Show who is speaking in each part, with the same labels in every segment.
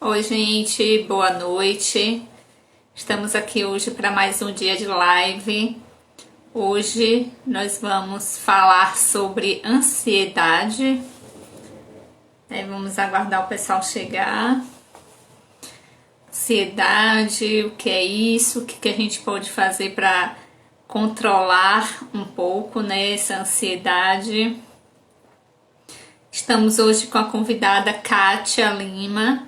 Speaker 1: Oi, gente, boa noite. Estamos aqui hoje para mais um dia de live. Hoje nós vamos falar sobre ansiedade. Vamos aguardar o pessoal chegar. Ansiedade, o que é isso? O que a gente pode fazer para controlar um pouco, né, essa ansiedade? Estamos hoje com a convidada Kátia Lima,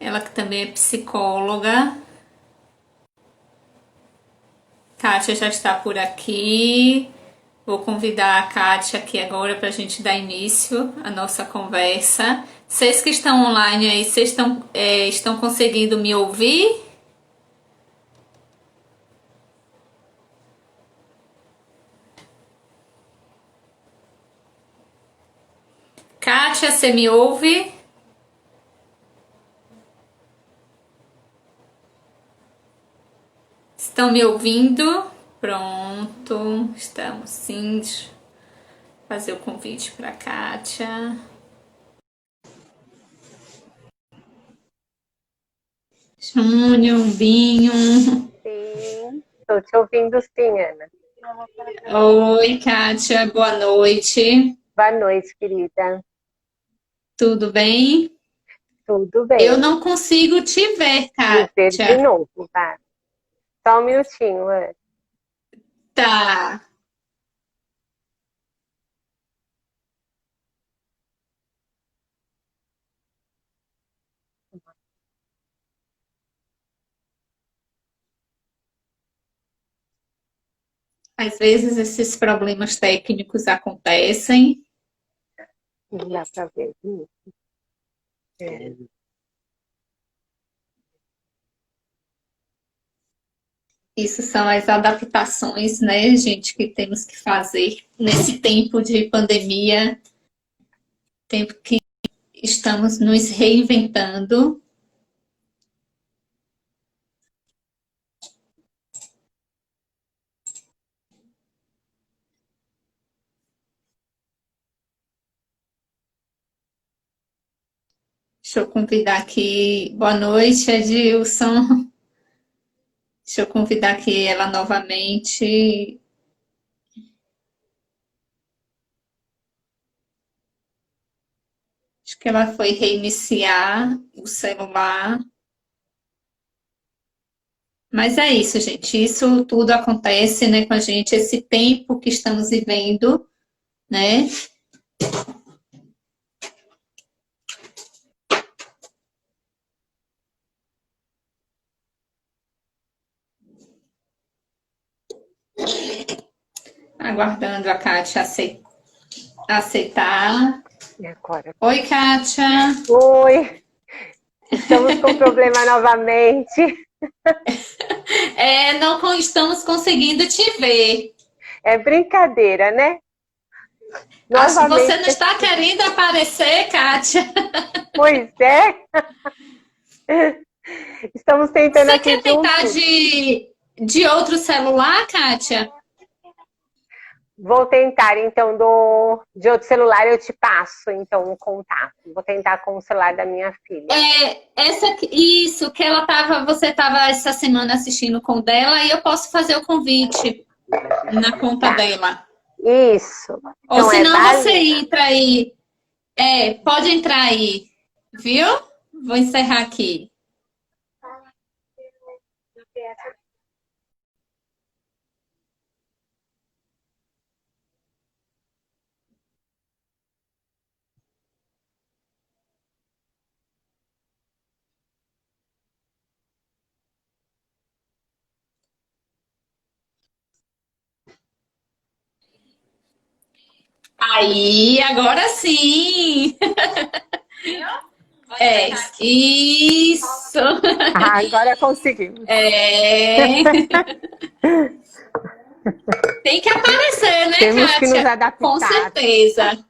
Speaker 1: ela que também é psicóloga. Kátia já está por aqui. Vou convidar a Kátia aqui agora para a gente dar início à nossa conversa. Vocês que estão online aí, vocês estão conseguindo me ouvir? Kátia, você me ouve? Estão me ouvindo? Pronto, estamos sim. Deixa eu fazer o convite para a Kátia. Júnior, Binho.
Speaker 2: Sim, estou te ouvindo sim, Ana.
Speaker 1: Oi, Kátia, boa noite.
Speaker 2: Boa noite, querida.
Speaker 1: Tudo bem?
Speaker 2: Tudo bem?
Speaker 1: Eu não consigo te ver,
Speaker 2: Me ver de
Speaker 1: Kátia.
Speaker 2: novo, tá? Só um minutinho, Ana.
Speaker 1: Tá. Às vezes esses problemas técnicos acontecem.
Speaker 2: Não dá para ver. É.
Speaker 1: Isso são as adaptações, né, gente, que temos que fazer nesse tempo de pandemia, tempo que estamos nos reinventando. Deixa eu convidar aqui. Boa noite, Edilson. Deixa eu convidar aqui ela novamente. Acho que ela foi reiniciar o celular. Mas é isso, gente. Isso tudo acontece, né, com a gente, esse tempo que estamos vivendo, né? Aguardando a Kátia aceitar.
Speaker 2: E agora?
Speaker 1: Oi, Kátia.
Speaker 2: Oi! Estamos com problema novamente.
Speaker 1: Não estamos conseguindo te ver.
Speaker 2: É brincadeira, né?
Speaker 1: Acho que você não
Speaker 2: Novamente.
Speaker 1: está querendo aparecer, Kátia.
Speaker 2: Pois é. Estamos tentando
Speaker 1: Você
Speaker 2: aqui
Speaker 1: quer tentar
Speaker 2: juntos.
Speaker 1: de outro celular, Kátia?
Speaker 2: Vou tentar, então, de outro celular eu te passo, então, um contato. Vou tentar com o celular da minha filha.
Speaker 1: Isso, que você estava essa semana assistindo com o dela e eu posso fazer o convite na conta dela.
Speaker 2: Isso.
Speaker 1: Ou
Speaker 2: Então,
Speaker 1: senão você
Speaker 2: válida?
Speaker 1: entra aí. Pode entrar aí, viu? Vou encerrar aqui. Aí, agora sim! É, isso!
Speaker 2: Ah, agora conseguimos.
Speaker 1: Tem que aparecer, né,
Speaker 2: Temos que nos
Speaker 1: Kátia?
Speaker 2: adaptar.
Speaker 1: Com certeza.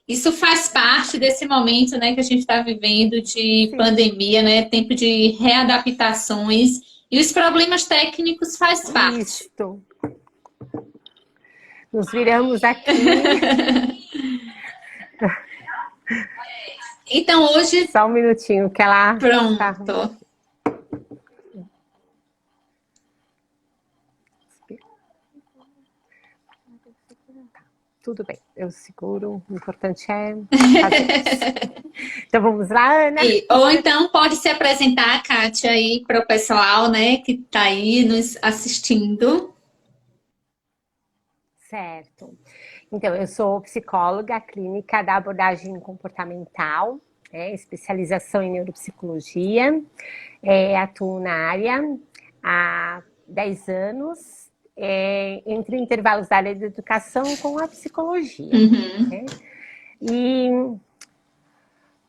Speaker 1: Isso faz parte desse momento, né, que a gente está vivendo de
Speaker 2: Sim.
Speaker 1: pandemia, né? Tempo de readaptações. E os problemas técnicos faz parte.
Speaker 2: Isso. Nos viramos aqui.
Speaker 1: Então hoje,
Speaker 2: Só um minutinho que ela tá arrumando.
Speaker 1: pronto.
Speaker 2: Tudo bem, eu seguro. O importante é fazer isso. Então vamos lá, Ana?
Speaker 1: Ou então pode se apresentar, Kátia, aí para o pessoal, né, que está aí nos assistindo.
Speaker 2: Certo. Então, eu sou psicóloga clínica da abordagem comportamental, especialização em neuropsicologia, atuo na área há 10 anos, entre intervalos da área de educação com a psicologia.
Speaker 1: Uhum.
Speaker 2: E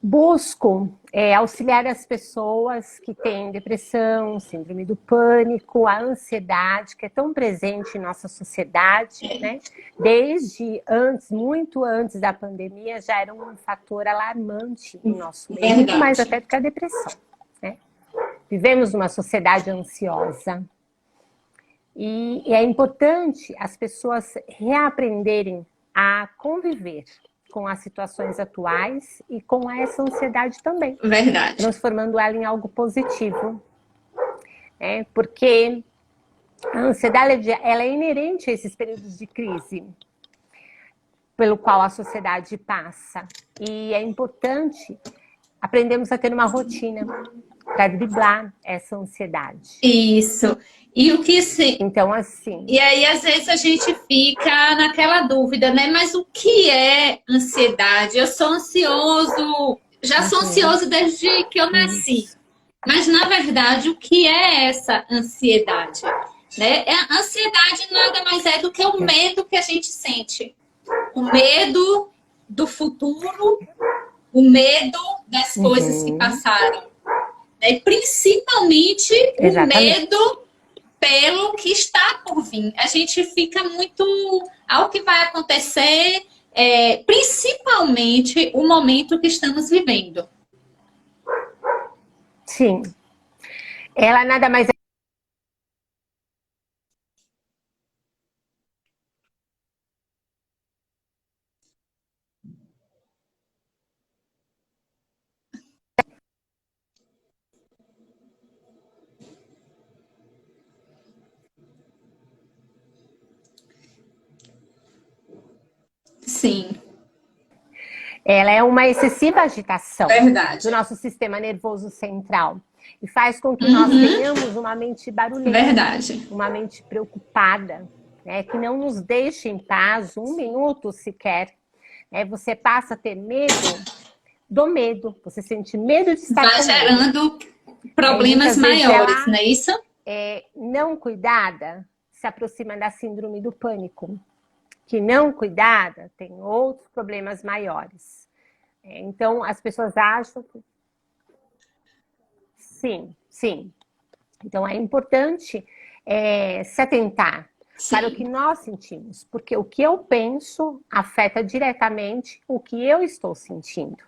Speaker 2: busco auxiliar as pessoas que têm depressão, síndrome do pânico, a ansiedade, que é tão presente em nossa sociedade, né? Desde antes, muito antes da pandemia, já era um fator alarmante no nosso meio, muito mais até do que a depressão, né? Vivemos numa sociedade ansiosa. E é importante as pessoas reaprenderem a conviver com as situações atuais e com essa ansiedade também.
Speaker 1: Verdade.
Speaker 2: Transformando ela em algo positivo. Porque a ansiedade ela é inerente a esses períodos de crise pelo qual a sociedade passa. E é importante aprendermos a ter uma rotina para driblar essa ansiedade.
Speaker 1: Isso. E o que se...
Speaker 2: Então, assim...
Speaker 1: E aí, às vezes, a gente fica naquela dúvida, né? Mas o que é ansiedade? Eu sou ansioso, já sou ansioso desde que eu nasci. Mas, na verdade, o que é essa ansiedade? Né? A ansiedade nada mais é do que o medo que a gente sente. O medo do futuro, o medo das coisas que passaram. Né? Principalmente o medo pelo que está por vir. A gente fica muito ao que vai acontecer, principalmente o momento que estamos vivendo.
Speaker 2: Sim. Ela nada mais é...
Speaker 1: Sim.
Speaker 2: Ela é uma excessiva agitação
Speaker 1: Verdade.
Speaker 2: do nosso sistema nervoso central. E faz com que nós tenhamos uma mente barulhenta.
Speaker 1: Verdade.
Speaker 2: Uma mente preocupada, né, que não nos deixa em paz um minuto sequer. Você passa a ter medo do medo. Você sente medo de estar
Speaker 1: vai gerando problemas maiores, não é isso?
Speaker 2: Não cuidada se aproxima da síndrome do pânico. Que não cuidada tem outros problemas maiores. Então, as pessoas acham que... Sim, sim. Então, é importante se atentar para o que nós sentimos, porque o que eu penso afeta diretamente o que eu estou sentindo.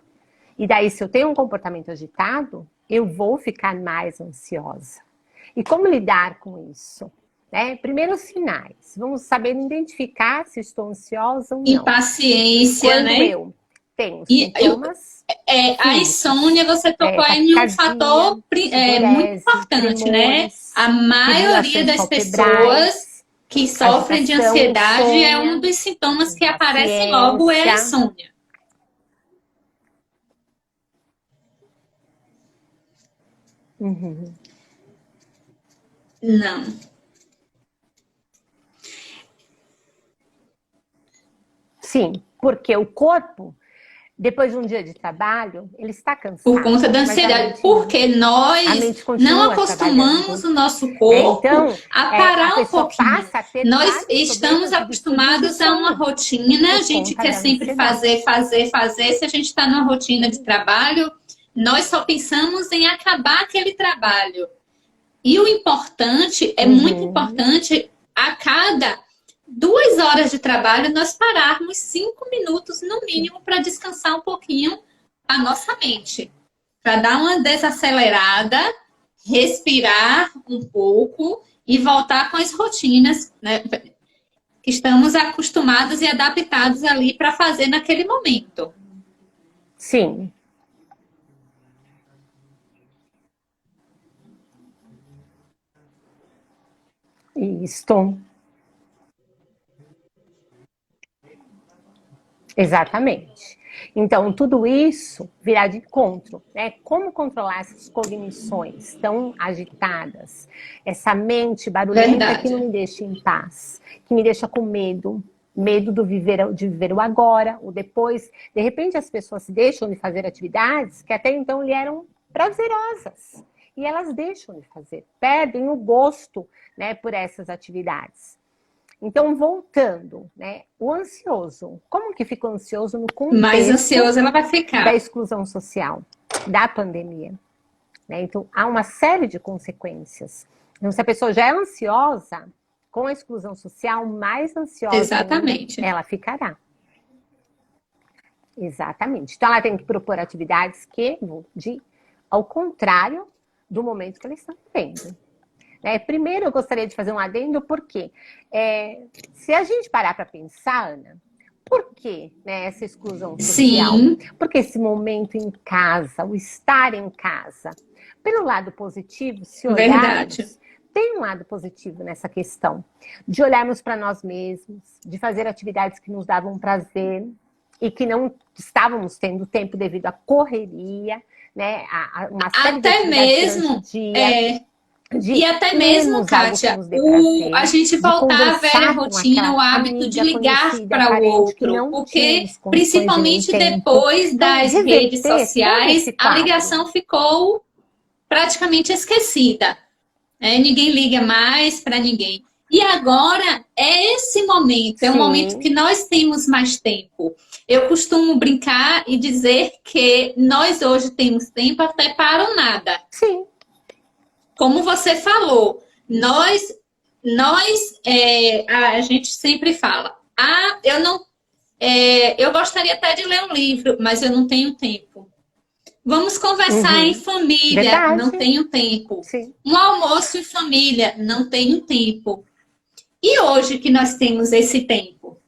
Speaker 2: E daí, se eu tenho um comportamento agitado, eu vou ficar mais ansiosa. E como lidar com isso? Primeiro, os sinais. Vamos saber identificar se estou ansiosa ou não.
Speaker 1: Impaciência,
Speaker 2: quando
Speaker 1: né?
Speaker 2: Eu tenho sintomas...
Speaker 1: A insônia, você tocou em um fator muito importante, tremores, né? A maioria das pessoas que sofrem de ansiedade insônia, é um dos sintomas que aparecem logo, é a insônia. Não.
Speaker 2: Sim, porque o corpo, depois de um dia de trabalho, ele está cansado.
Speaker 1: Por conta da ansiedade, porque nós não acostumamos o nosso corpo a parar um pouquinho. Nós estamos acostumados a uma rotina, a gente quer sempre fazer. Se a gente está numa rotina de trabalho, nós só pensamos em acabar aquele trabalho. E o importante, muito importante, a cada 2 horas de trabalho, nós pararmos 5 minutos, no mínimo, para descansar um pouquinho a nossa mente. Para dar uma desacelerada, respirar um pouco e voltar com as rotinas, né, que estamos acostumados e adaptados ali para fazer naquele momento.
Speaker 2: Sim. Isto. Exatamente. Então, tudo isso virá de encontro, né? Como controlar essas cognições tão agitadas, essa mente barulhenta que não
Speaker 1: Verdade.
Speaker 2: me deixa em paz, que me deixa com medo, medo de viver o agora, o depois. De repente, as pessoas se deixam de fazer atividades que até então lhe eram prazerosas. E elas deixam de fazer, perdem o gosto, né, por essas atividades. Então, voltando, né, o ansioso, como que fica o ansioso no
Speaker 1: Mais
Speaker 2: contexto
Speaker 1: ansiosa ela vai
Speaker 2: da
Speaker 1: ficar.
Speaker 2: exclusão social, da pandemia, né? Então, há uma série de consequências. Então, se a pessoa já é ansiosa, com a exclusão social, mais ansiosa ainda
Speaker 1: Exatamente.
Speaker 2: ela ficará. Exatamente. Então, ela tem que propor atividades que vão ao contrário do momento que ela está vivendo. Primeiro, eu gostaria de fazer um adendo, porque se a gente parar para pensar, Ana, por que, né, essa exclusão social?
Speaker 1: Sim,
Speaker 2: Porque esse momento em casa, o estar em casa, pelo lado positivo, se
Speaker 1: verdade.
Speaker 2: olharmos, tem um lado positivo nessa questão, de olharmos para nós mesmos, de fazer atividades que nos davam prazer e que não estávamos tendo tempo devido à correria, né, a uma série de
Speaker 1: Até
Speaker 2: atividades durante o
Speaker 1: mesmo,
Speaker 2: dia,
Speaker 1: e
Speaker 2: de
Speaker 1: até mesmo,
Speaker 2: lermos algo que
Speaker 1: Kátia,
Speaker 2: nos dê prazer,
Speaker 1: a gente
Speaker 2: de
Speaker 1: voltar à velha
Speaker 2: conversar com
Speaker 1: rotina, o
Speaker 2: aquela
Speaker 1: hábito de
Speaker 2: amiga,
Speaker 1: ligar
Speaker 2: conhecida,
Speaker 1: para o
Speaker 2: parente que
Speaker 1: outro,
Speaker 2: não
Speaker 1: porque
Speaker 2: tínhamos condições e nem
Speaker 1: principalmente
Speaker 2: tempo.
Speaker 1: depois
Speaker 2: Então,
Speaker 1: das redes
Speaker 2: reverter todo
Speaker 1: sociais,
Speaker 2: esse
Speaker 1: a
Speaker 2: quadro.
Speaker 1: ligação ficou praticamente esquecida. Ninguém liga mais para ninguém. E agora é esse momento, é um momento que
Speaker 2: Sim,
Speaker 1: nós temos mais tempo. Eu costumo brincar e dizer que nós hoje temos tempo até para o nada.
Speaker 2: sim.
Speaker 1: Como você falou, a gente sempre fala, eu não, eu gostaria até de ler um livro, mas eu não tenho tempo. Vamos conversar em
Speaker 2: Uhum.
Speaker 1: família, não
Speaker 2: Verdade,
Speaker 1: tenho tempo.
Speaker 2: sim.
Speaker 1: Um almoço em família, não tenho tempo. E hoje que nós temos esse tempo,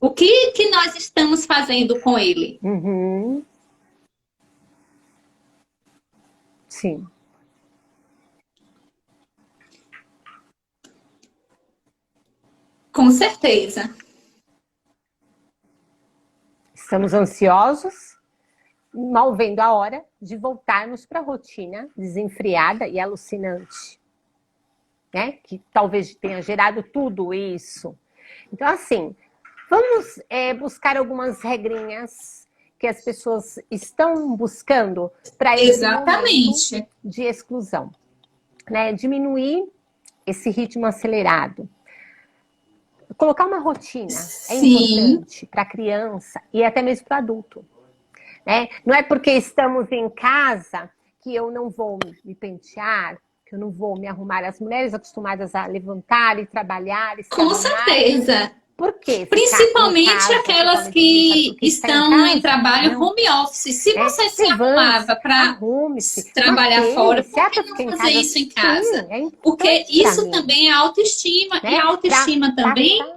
Speaker 1: o que nós estamos fazendo com ele?
Speaker 2: Uhum. Sim.
Speaker 1: Com certeza.
Speaker 2: Estamos ansiosos, mal vendo a hora de voltarmos para a rotina desenfreada e alucinante, né? Que talvez tenha gerado tudo isso. Então, assim, vamos buscar algumas regrinhas que as pessoas estão buscando para esse momento
Speaker 1: Exatamente.
Speaker 2: de exclusão, né? Diminuir esse ritmo acelerado. Colocar uma rotina é
Speaker 1: Sim,
Speaker 2: importante para a criança e até mesmo para o adulto. Né? Não é porque estamos em casa que eu não vou me pentear, que eu não vou me arrumar. As mulheres acostumadas a levantar e trabalhar e se
Speaker 1: com
Speaker 2: arrumar.
Speaker 1: certeza.
Speaker 2: Por que ficar em
Speaker 1: Principalmente
Speaker 2: casa
Speaker 1: aquelas
Speaker 2: totalmente fechada?
Speaker 1: que
Speaker 2: Porque está em
Speaker 1: estão em
Speaker 2: casa?
Speaker 1: trabalho
Speaker 2: Não.
Speaker 1: home office. Se você se arrumava
Speaker 2: Levante-se,
Speaker 1: para
Speaker 2: arrume-se,
Speaker 1: trabalhar fora,
Speaker 2: maqueie-se.
Speaker 1: por
Speaker 2: É
Speaker 1: que
Speaker 2: para
Speaker 1: não
Speaker 2: ficar em
Speaker 1: fazer
Speaker 2: casa?
Speaker 1: isso em
Speaker 2: Sim,
Speaker 1: casa?
Speaker 2: é
Speaker 1: Porque
Speaker 2: importante para
Speaker 1: isso
Speaker 2: mim.
Speaker 1: também é autoestima. E
Speaker 2: Né?
Speaker 1: a
Speaker 2: Para
Speaker 1: autoestima também
Speaker 2: passar.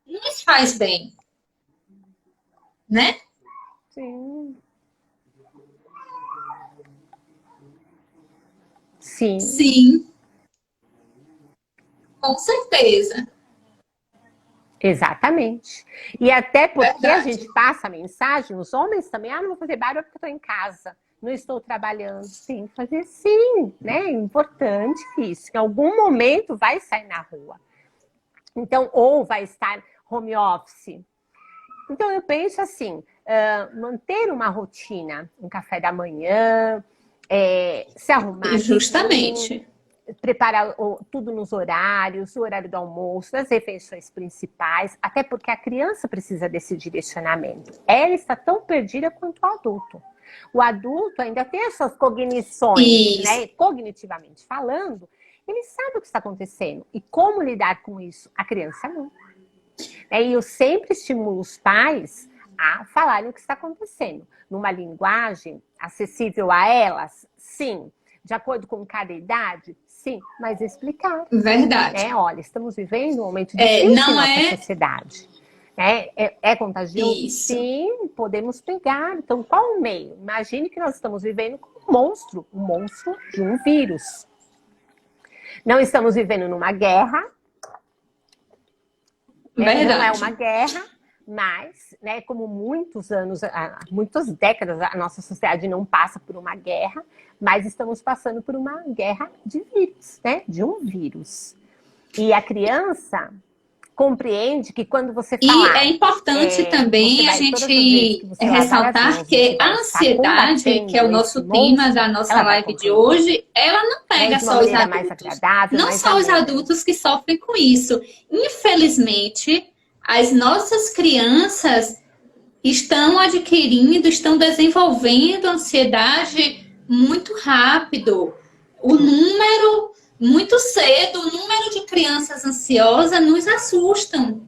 Speaker 1: nos faz bem, né?
Speaker 2: Sim. Sim.
Speaker 1: Sim, com certeza.
Speaker 2: Exatamente. E até porque a
Speaker 1: Verdade.
Speaker 2: gente passa a mensagem, os homens também, não vou fazer barulho porque estou em casa, não estou trabalhando. Sim, fazer sim, né? É importante isso. Em algum momento vai sair na rua. Então, ou vai estar home office. Então, eu penso assim, manter uma rotina, um café da manhã, se arrumar, sim,
Speaker 1: Justamente.
Speaker 2: preparar tudo nos horários, o horário do almoço, das refeições principais, até porque a criança precisa desse direcionamento. Ela está tão perdida quanto o adulto. O adulto ainda tem as suas cognições,
Speaker 1: Isso.
Speaker 2: né? Cognitivamente falando, ele sabe o que está acontecendo e como lidar com isso. A criança não. E eu sempre estimulo os pais a falarem o que está acontecendo. Numa linguagem acessível a elas, sim. De acordo com cada idade, sim. Mas explicar.
Speaker 1: Verdade.
Speaker 2: Olha, estamos vivendo um momento difícil em
Speaker 1: Não
Speaker 2: nossa
Speaker 1: é
Speaker 2: sociedade. É contagioso?
Speaker 1: isso.
Speaker 2: Sim, podemos pegar. Então, qual o meio? Imagine que nós estamos vivendo com um monstro de um vírus. Não estamos vivendo numa guerra, né? Não é
Speaker 1: Verdade.
Speaker 2: uma guerra, mas, né, como muitos anos, muitas décadas, a nossa sociedade não passa por uma guerra, mas estamos passando por uma guerra de vírus, né? De um vírus. E a criança compreende que quando você
Speaker 1: E é
Speaker 2: falar,
Speaker 1: importante
Speaker 2: você
Speaker 1: também a
Speaker 2: vai, todas as vezes que
Speaker 1: gente
Speaker 2: você lavar as
Speaker 1: ressaltar
Speaker 2: mãos, você
Speaker 1: que a
Speaker 2: vai estar
Speaker 1: ansiedade, que é
Speaker 2: combatendo
Speaker 1: o
Speaker 2: esse
Speaker 1: nosso tema da
Speaker 2: monstro,
Speaker 1: nossa
Speaker 2: ela vai
Speaker 1: live de
Speaker 2: compreender,
Speaker 1: hoje, ela não
Speaker 2: né?
Speaker 1: pega
Speaker 2: De uma
Speaker 1: só os
Speaker 2: maneira mais
Speaker 1: adultos.
Speaker 2: agradável,
Speaker 1: Não
Speaker 2: mais
Speaker 1: só os
Speaker 2: amena.
Speaker 1: adultos que sofrem com isso. Infelizmente, as nossas crianças estão adquirindo, estão desenvolvendo ansiedade muito rápido. O número, muito cedo, o número de crianças ansiosas nos assustam.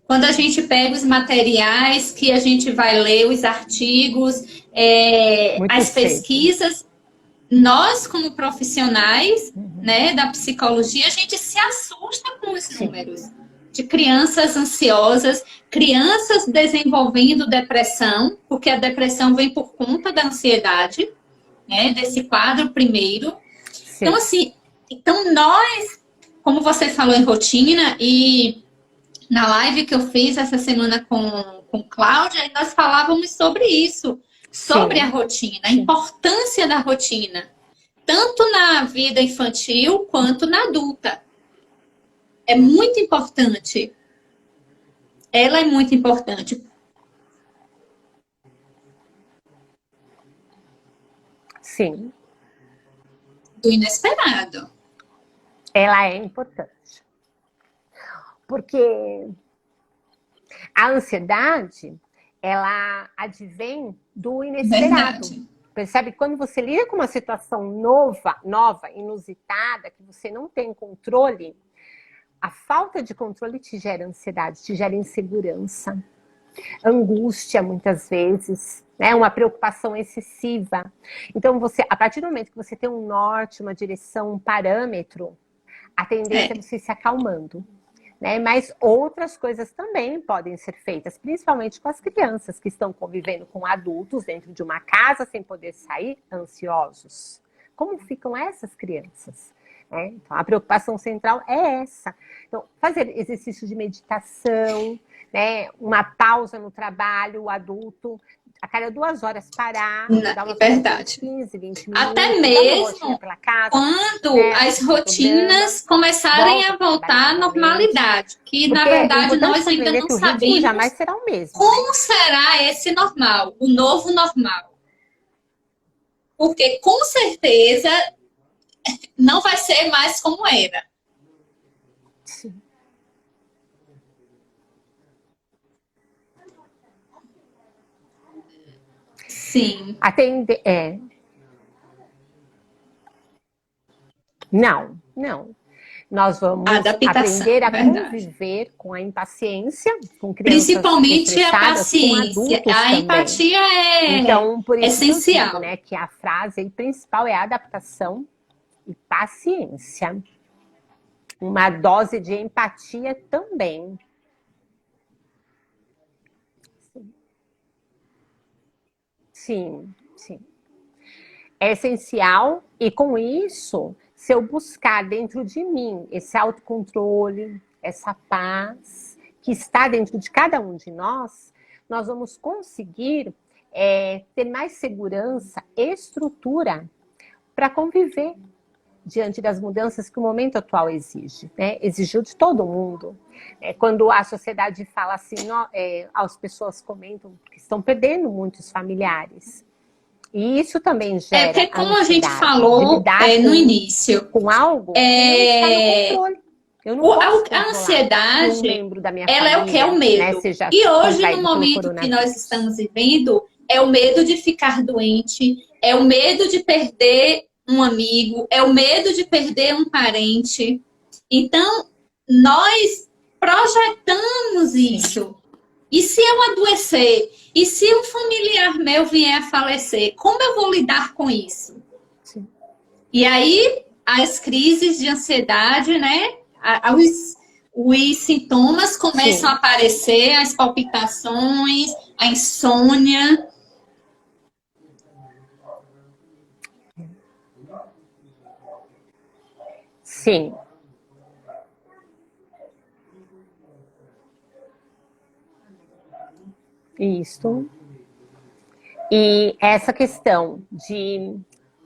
Speaker 1: Quando a gente pega os materiais que a gente vai ler, os artigos,
Speaker 2: Muito
Speaker 1: as
Speaker 2: cedo.
Speaker 1: pesquisas, nós como profissionais, né, da psicologia, a gente se assusta com os
Speaker 2: Sim,
Speaker 1: números de crianças ansiosas, crianças desenvolvendo depressão, porque a depressão vem por conta da ansiedade, né, desse quadro primeiro. Então,
Speaker 2: sim,
Speaker 1: assim, então nós, como você falou em rotina, e na live que eu fiz essa semana com Cláudia, nós falávamos sobre isso, sobre a
Speaker 2: sim,
Speaker 1: rotina, a
Speaker 2: sim.
Speaker 1: importância da rotina, tanto na vida infantil quanto na adulta. É muito importante. Ela é muito importante.
Speaker 2: Sim,
Speaker 1: Do inesperado.
Speaker 2: ela é importante. Porque a ansiedade, ela advém do inesperado.
Speaker 1: Verdade.
Speaker 2: Percebe? Quando você lida com uma situação nova, inusitada, que você não tem controle, a falta de controle te gera ansiedade, te gera insegurança, angústia muitas vezes, né? Uma preocupação excessiva. Então, você, a partir do momento que você tem um norte, uma direção, um parâmetro, a tendência é
Speaker 1: É.
Speaker 2: você se acalmando. Né? Mas outras coisas também podem ser feitas, principalmente com as crianças que estão convivendo com adultos dentro de uma casa sem poder sair, ansiosos. Como ficam essas crianças? Né? Então, a preocupação central é essa. Então, fazer exercício de meditação, né? Uma pausa no trabalho, o adulto, a cada 2 horas parar, dar uma
Speaker 1: É
Speaker 2: voltinha de
Speaker 1: verdade.
Speaker 2: 15, 20
Speaker 1: Até
Speaker 2: minutos, dar uma voltinha
Speaker 1: mesmo
Speaker 2: pela casa,
Speaker 1: quando
Speaker 2: né?
Speaker 1: as
Speaker 2: Assistir um programa,
Speaker 1: rotinas começarem
Speaker 2: volta
Speaker 1: a
Speaker 2: para o trabalho
Speaker 1: voltar à
Speaker 2: novamente.
Speaker 1: normalidade, que na
Speaker 2: Porque é
Speaker 1: verdade
Speaker 2: importante
Speaker 1: nós ainda
Speaker 2: compreender
Speaker 1: não
Speaker 2: que o ritmo jamais
Speaker 1: sabemos
Speaker 2: será o mesmo, né?
Speaker 1: como será esse normal, o novo normal. Porque com certeza não vai ser mais como era.
Speaker 2: Sim.
Speaker 1: Sim,
Speaker 2: Atender, não. Nós vamos
Speaker 1: adaptação,
Speaker 2: aprender a
Speaker 1: verdade.
Speaker 2: conviver com a impaciência, com crianças
Speaker 1: Principalmente a
Speaker 2: estressadas, com
Speaker 1: paciência.
Speaker 2: adultos
Speaker 1: A
Speaker 2: também.
Speaker 1: empatia é
Speaker 2: Então, por isso que eu digo,
Speaker 1: essencial.
Speaker 2: né, que a frase principal é adaptação e paciência. Uma dose de empatia também. Sim, sim. É essencial e com isso, se eu buscar dentro de mim esse autocontrole, essa paz que está dentro de cada um de nós vamos conseguir ter mais segurança, estrutura para conviver diante das mudanças que o momento atual exige, né? Exigiu de todo mundo. Quando a sociedade fala assim, as pessoas comentam que estão perdendo muitos familiares. E isso também
Speaker 1: É porque
Speaker 2: gera a
Speaker 1: como a gente
Speaker 2: ansiedade de
Speaker 1: falou
Speaker 2: lidar
Speaker 1: no início,
Speaker 2: com algo que não está no
Speaker 1: é,
Speaker 2: controle. Eu não posso
Speaker 1: a
Speaker 2: controlar que um
Speaker 1: ansiedade,
Speaker 2: membro da minha
Speaker 1: ela é o que é o
Speaker 2: família, né,
Speaker 1: medo.
Speaker 2: seja
Speaker 1: E hoje, no
Speaker 2: contraído pelo
Speaker 1: momento que nós
Speaker 2: coronavírus.
Speaker 1: estamos vivendo, é o medo de ficar doente, é o medo de perder um amigo, é o medo de perder um parente. Então, nós projetamos
Speaker 2: Sim,
Speaker 1: isso. E se eu adoecer? E se um familiar meu vier a falecer? Como eu vou lidar com isso?
Speaker 2: sim.
Speaker 1: E aí, as crises de ansiedade, né? Os sintomas começam a
Speaker 2: Sim,
Speaker 1: aparecer, as palpitações, a insônia.
Speaker 2: sim. Isso. E essa questão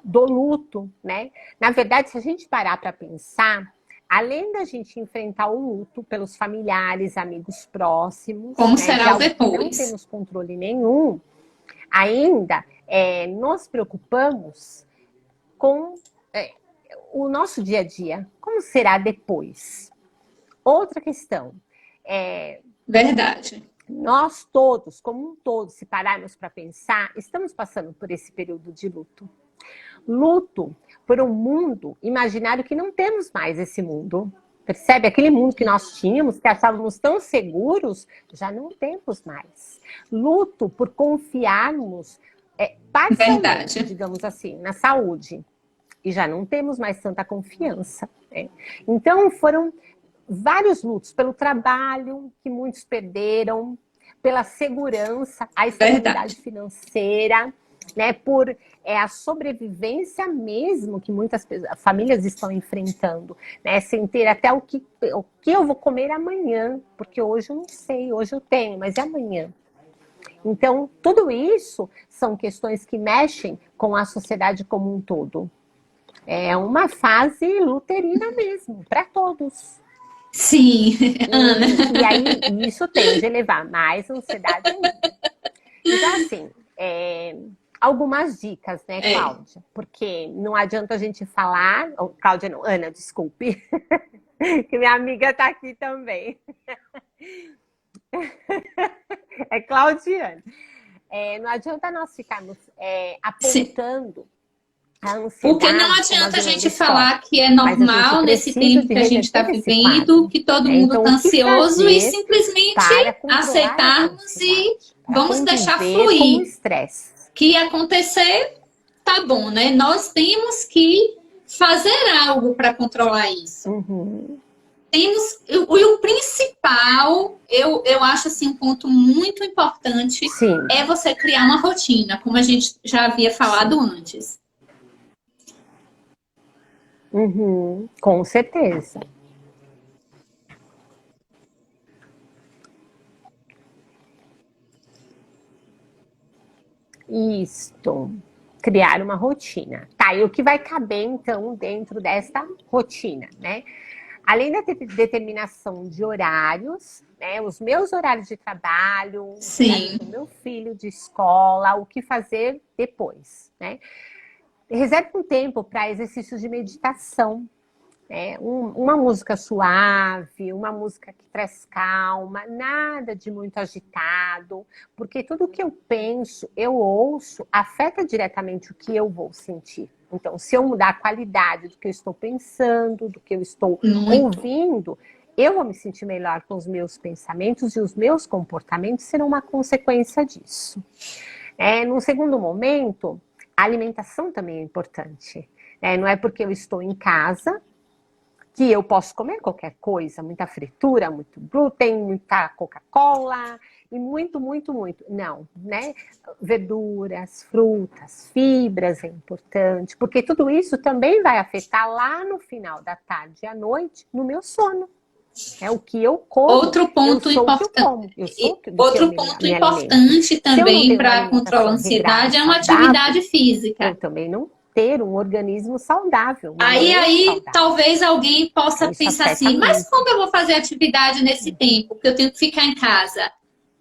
Speaker 2: do luto, né? Na verdade, se a gente parar para pensar, além da gente enfrentar o luto pelos familiares, amigos próximos,
Speaker 1: Como
Speaker 2: né, de
Speaker 1: será o
Speaker 2: algo que não
Speaker 1: depois?
Speaker 2: temos controle nenhum, ainda nos preocupamos com o nosso dia a dia. Como será depois? Outra questão,
Speaker 1: Verdade.
Speaker 2: nós todos, como um todo, se pararmos para pensar, estamos passando por esse período de luto. Luto por um mundo imaginário que não temos mais esse mundo. Percebe? Aquele mundo que nós tínhamos, que achávamos tão seguros, já não temos mais. Luto por confiarmos parcialmente,
Speaker 1: Verdade.
Speaker 2: digamos assim, na saúde. E já não temos mais tanta confiança. Né? Então, foram vários lutos pelo trabalho, que muitos perderam, pela segurança, a estabilidade
Speaker 1: Verdade.
Speaker 2: financeira, né, por a sobrevivência mesmo que muitas famílias estão enfrentando, né, sem ter até o que eu vou comer amanhã, porque hoje eu não sei, hoje eu tenho, mas é amanhã. Então, tudo isso são questões que mexem com a sociedade como um todo. É uma fase luterina mesmo, para todos.
Speaker 1: Sim, Ana.
Speaker 2: E aí, isso tende a levar mais ansiedade ainda. Então, assim, algumas dicas, né,
Speaker 1: É,
Speaker 2: Cláudia? Porque não adianta a gente falar... Oh, Cláudia não, Ana, desculpe. Que minha amiga tá aqui também. É Claudiane. Não adianta nós ficarmos
Speaker 1: sim.
Speaker 2: apontando a
Speaker 1: Porque não
Speaker 2: ansiedade como a
Speaker 1: adianta a
Speaker 2: vilã da
Speaker 1: gente
Speaker 2: história.
Speaker 1: falar que é
Speaker 2: Mas a gente
Speaker 1: normal nesse
Speaker 2: precisa
Speaker 1: tempo
Speaker 2: de
Speaker 1: que a gente está
Speaker 2: reverter esse
Speaker 1: vivendo,
Speaker 2: quadro.
Speaker 1: que todo
Speaker 2: Né?
Speaker 1: mundo
Speaker 2: Então,
Speaker 1: está
Speaker 2: o que
Speaker 1: ansioso e
Speaker 2: fazer
Speaker 1: simplesmente
Speaker 2: para controlar essa
Speaker 1: aceitarmos e
Speaker 2: ansiedade? Para
Speaker 1: vamos deixar
Speaker 2: conviver com o
Speaker 1: fluir.
Speaker 2: estresse.
Speaker 1: Que acontecer, tá bom, né? Nós temos que fazer algo para controlar isso.
Speaker 2: Uhum.
Speaker 1: Temos, e o principal, eu acho assim, um ponto muito importante
Speaker 2: Sim.
Speaker 1: é você criar uma rotina, como a gente já havia falado antes.
Speaker 2: Uhum. Com certeza. Isto. Criar uma rotina. Tá, e o que vai caber, então, dentro desta rotina, né? Além da determinação de horários, né? Os meus horários de trabalho, os horários
Speaker 1: Sim,
Speaker 2: do meu filho de escola, o que fazer depois, né? Reserve um tempo para exercícios de meditação, uma música suave, uma música que traz calma, nada de muito agitado, porque tudo que eu penso, eu ouço, afeta diretamente o que eu vou sentir. Então, se eu mudar a qualidade do que eu estou pensando, do que eu estou
Speaker 1: muito.
Speaker 2: ouvindo, eu vou me sentir melhor com os meus pensamentos e os meus comportamentos serão uma consequência disso. No segundo momento, a alimentação também é importante. Não é porque eu estou em casa que eu posso comer qualquer coisa, muita fritura, muito glúten, muita Coca-Cola e muito, muito, muito. Não, né? Verduras, frutas, fibras é importante, porque tudo isso também vai afetar lá no final da tarde e à noite no meu sono. É o que eu como,
Speaker 1: Outro
Speaker 2: eu
Speaker 1: ponto
Speaker 2: sou o que eu
Speaker 1: importante.
Speaker 2: como, eu sou do que eu
Speaker 1: Outro
Speaker 2: me
Speaker 1: ponto
Speaker 2: alimento.
Speaker 1: importante
Speaker 2: Se eu não
Speaker 1: também
Speaker 2: tenho uma
Speaker 1: para controlar a
Speaker 2: alimentação regrada e
Speaker 1: ansiedade é uma
Speaker 2: saudável,
Speaker 1: atividade física.
Speaker 2: eu também não ter um organismo saudável, uma mente
Speaker 1: Aí
Speaker 2: saudável.
Speaker 1: talvez alguém possa
Speaker 2: Isso
Speaker 1: pensar
Speaker 2: afeta
Speaker 1: assim, mas
Speaker 2: muito.
Speaker 1: como eu vou fazer atividade nesse tempo? Porque eu tenho que ficar em casa.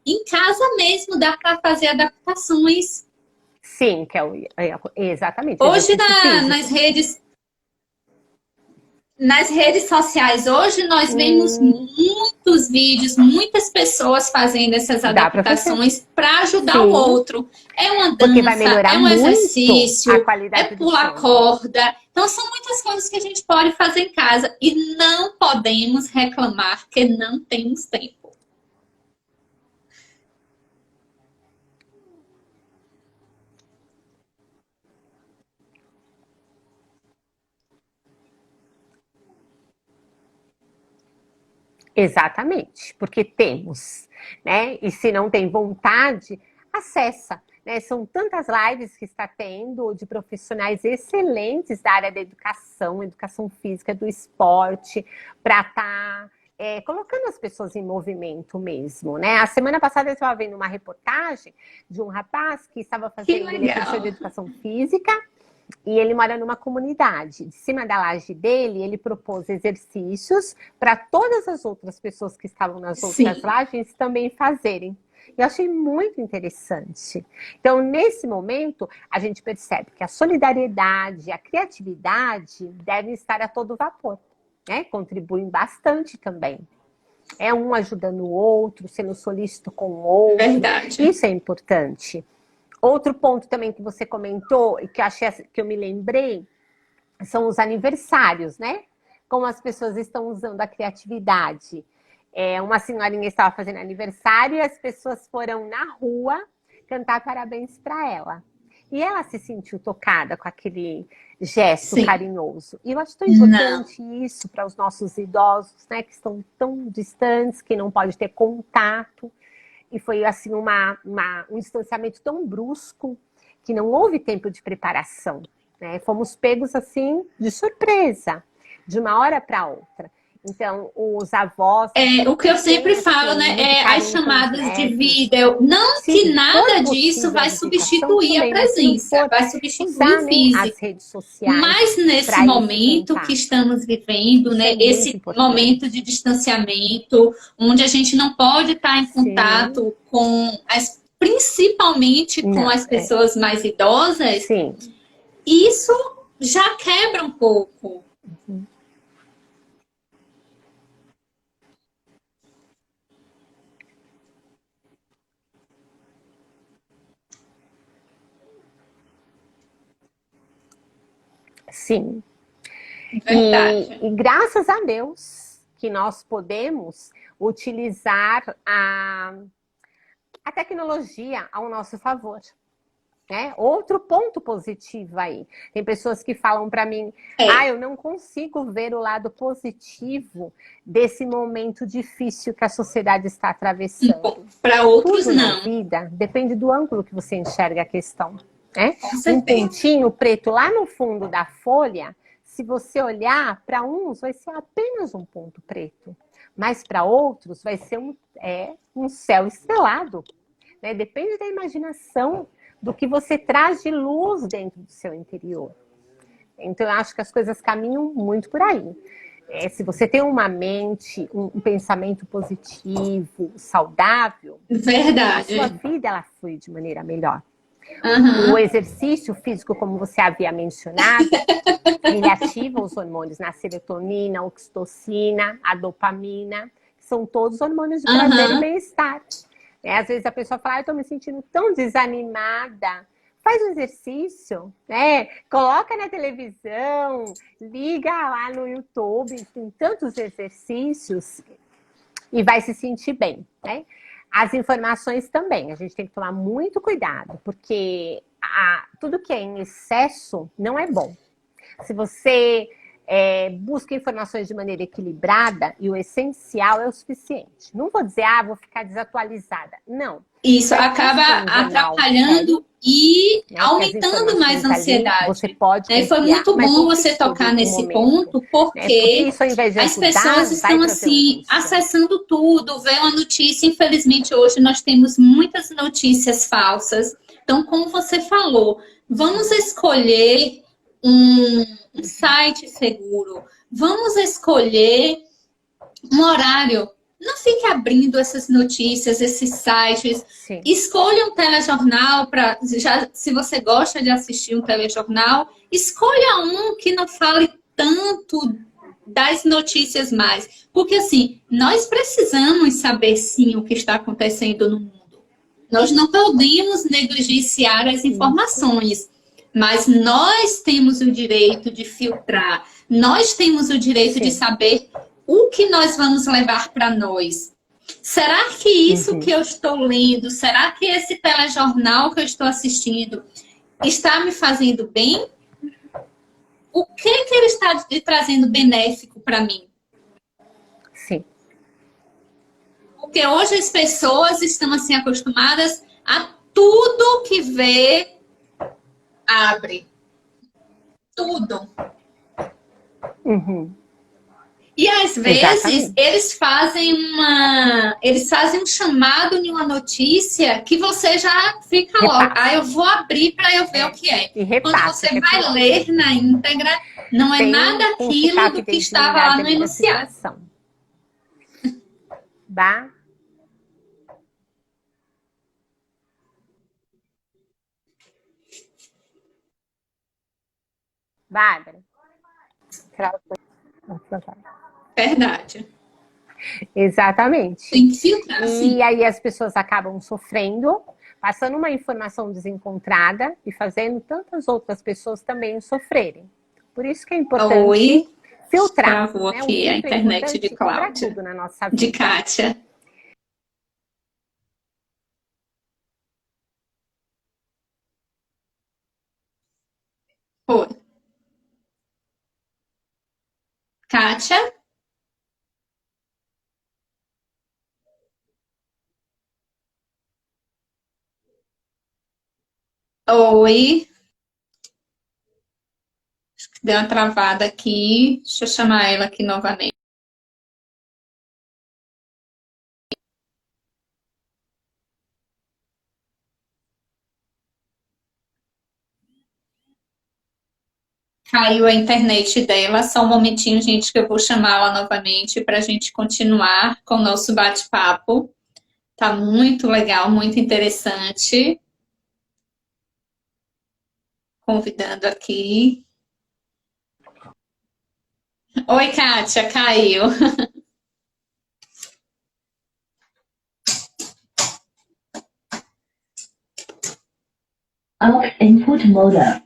Speaker 1: Em casa mesmo dá para fazer adaptações.
Speaker 2: Sim, que exatamente,
Speaker 1: Hoje
Speaker 2: exercício
Speaker 1: nas
Speaker 2: físico.
Speaker 1: redes sociais, hoje nós vemos
Speaker 2: Hum,
Speaker 1: muitos vídeos, muitas pessoas fazendo essas
Speaker 2: dá para fazer.
Speaker 1: adaptações para ajudar o
Speaker 2: Sim,
Speaker 1: outro. É uma
Speaker 2: porque vai
Speaker 1: dança,
Speaker 2: melhorar
Speaker 1: é um
Speaker 2: muito a
Speaker 1: exercício, é
Speaker 2: qualidade do
Speaker 1: pular
Speaker 2: sono.
Speaker 1: corda. Então, são muitas coisas que a gente pode fazer em casa e não podemos reclamar que não temos tempo.
Speaker 2: Exatamente, porque temos, né? E se não tem vontade, acessa. Né? São tantas lives que está tendo de profissionais excelentes da área da educação física, do esporte, para estar colocando as pessoas em movimento mesmo, né? A semana passada eu estava vendo uma reportagem de um rapaz que estava fazendo, ele é professor de educação física, e ele mora numa comunidade. De cima da laje dele, ele propôs exercícios para todas as outras pessoas que estavam nas outras lajes também fazerem. Eu achei muito interessante. Então, nesse momento, a gente percebe que a solidariedade, a criatividade devem estar a todo vapor, né? Contribuem bastante também. É um ajudando o outro, sendo solícito com o outro.
Speaker 1: Verdade.
Speaker 2: Isso é importante. Outro ponto também que você comentou e que eu me lembrei são os aniversários, né? Como as pessoas estão usando a criatividade. Uma senhorinha estava fazendo aniversário e as pessoas foram na rua cantar parabéns para ela. E ela se sentiu tocada com aquele gesto carinhoso. E eu acho tão importante isso para os nossos idosos, né? Que estão tão distantes, que não podem ter contato. E foi assim um distanciamento tão brusco que não houve tempo de preparação, né? Fomos pegos assim de surpresa, de uma hora para outra. Então, os avós...
Speaker 1: o que eu sempre falo, né? As chamadas de vídeo. Não que nada disso vai substituir a presença, vai substituir o físico.
Speaker 2: As redes sociais.
Speaker 1: Mas nesse momento que estamos vivendo, né? Esse momento de distanciamento, onde a gente não pode estar em contato com principalmente com as pessoas mais idosas, isso já quebra um pouco.
Speaker 2: Sim. E graças a Deus que nós podemos utilizar a tecnologia ao nosso favor. Né? Outro ponto positivo aí. Tem pessoas que falam para mim, eu não consigo ver o lado positivo desse momento difícil que a sociedade está atravessando.
Speaker 1: Para outros,
Speaker 2: tudo
Speaker 1: não.
Speaker 2: Na vida depende do ângulo que você enxerga a questão. Né? Um pontinho preto lá no fundo da folha, se você olhar, para uns vai ser apenas um ponto preto, mas para outros vai ser um céu estrelado. Né? Depende da imaginação, do que você traz de luz dentro do seu interior. Então, eu acho que as coisas caminham muito por aí. Se você tem uma mente, um pensamento positivo, saudável,
Speaker 1: verdade,
Speaker 2: a sua vida ela flui de maneira melhor.
Speaker 1: Uhum.
Speaker 2: O exercício físico, como você havia mencionado, ele ativa os hormônios na serotonina, a oxitocina, a dopamina, que são todos hormônios de prazer e bem-estar. Às vezes a pessoa fala, eu estou me sentindo tão desanimada. Faz um exercício, né? Coloca na televisão, liga lá no YouTube, tem tantos exercícios e vai se sentir bem, né? As informações também, a gente tem que tomar muito cuidado, porque tudo que é em excesso não é bom. Se você busca informações de maneira equilibrada e o essencial é o suficiente. Não vou dizer, vou ficar desatualizada. Não.
Speaker 1: Isso acaba atrapalhando e aumentando mais a ansiedade.
Speaker 2: Você pode
Speaker 1: foi muito bom você tocar nesse ponto, porque as pessoas estão assim, acessando tudo, vê uma notícia. Infelizmente, hoje nós temos muitas notícias falsas. Então, como você falou, vamos escolher um site seguro, vamos escolher um horário. Não fique abrindo essas notícias, esses sites.
Speaker 2: Sim.
Speaker 1: Escolha um telejornal se você gosta de assistir um telejornal, escolha um que não fale tanto das notícias mais. Porque assim, nós precisamos saber sim o que está acontecendo no mundo. Nós não podemos negligenciar as informações, mas nós temos o direito de filtrar. Nós temos o direito de saber o que nós vamos levar para nós. Será que isso que eu estou lendo, será que esse telejornal que eu estou assistindo está me fazendo bem? O que ele está trazendo benéfico para mim?
Speaker 2: Sim.
Speaker 1: Porque hoje as pessoas estão assim acostumadas a tudo que vê, abre. Tudo. E às vezes
Speaker 2: Exatamente.
Speaker 1: eles fazem um chamado em uma notícia que você já fica logo, ah,
Speaker 2: Repassa.
Speaker 1: eu vou abrir para eu ver o que é.
Speaker 2: E
Speaker 1: Quando
Speaker 2: repassa,
Speaker 1: você
Speaker 2: que é
Speaker 1: vai
Speaker 2: pior.
Speaker 1: ler na íntegra, não é nada
Speaker 2: Sem consultar
Speaker 1: aquilo
Speaker 2: a
Speaker 1: do que estava lá
Speaker 2: fidedigidade
Speaker 1: no
Speaker 2: ali da
Speaker 1: enunciado.
Speaker 2: situação. Tá? Bárbara?
Speaker 1: Verdade.
Speaker 2: Exatamente.
Speaker 1: Tem que filtrar,
Speaker 2: E
Speaker 1: sim.
Speaker 2: aí as pessoas acabam sofrendo, passando uma informação desencontrada e fazendo tantas outras pessoas também sofrerem. Por isso que é importante
Speaker 1: Oi,
Speaker 2: filtrar,
Speaker 1: travou
Speaker 2: né? O
Speaker 1: aqui a
Speaker 2: filtro é
Speaker 1: internet de
Speaker 2: importante para
Speaker 1: Cláudia,
Speaker 2: tudo na nossa
Speaker 1: de
Speaker 2: vida.
Speaker 1: Kátia. Oi, Kátia? Oi, deu uma travada aqui. Deixa eu chamar ela aqui novamente. Caiu a internet dela. Só um momentinho, gente, que eu vou chamá-la novamente para a gente continuar com o nosso bate-papo. Tá muito legal, muito interessante. Convidando aqui. Oi, Kátia, caiu.
Speaker 3: Out input mode.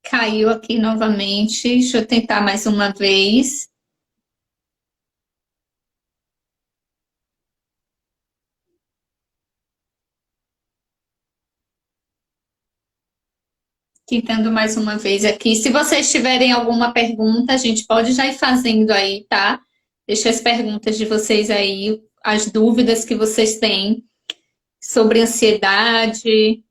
Speaker 1: Caiu aqui novamente. Deixa eu tentar mais uma vez. Tentando mais uma vez aqui. Se vocês tiverem alguma pergunta, a gente pode já ir fazendo aí, tá? Deixa as perguntas de vocês aí, as dúvidas que vocês têm sobre ansiedade.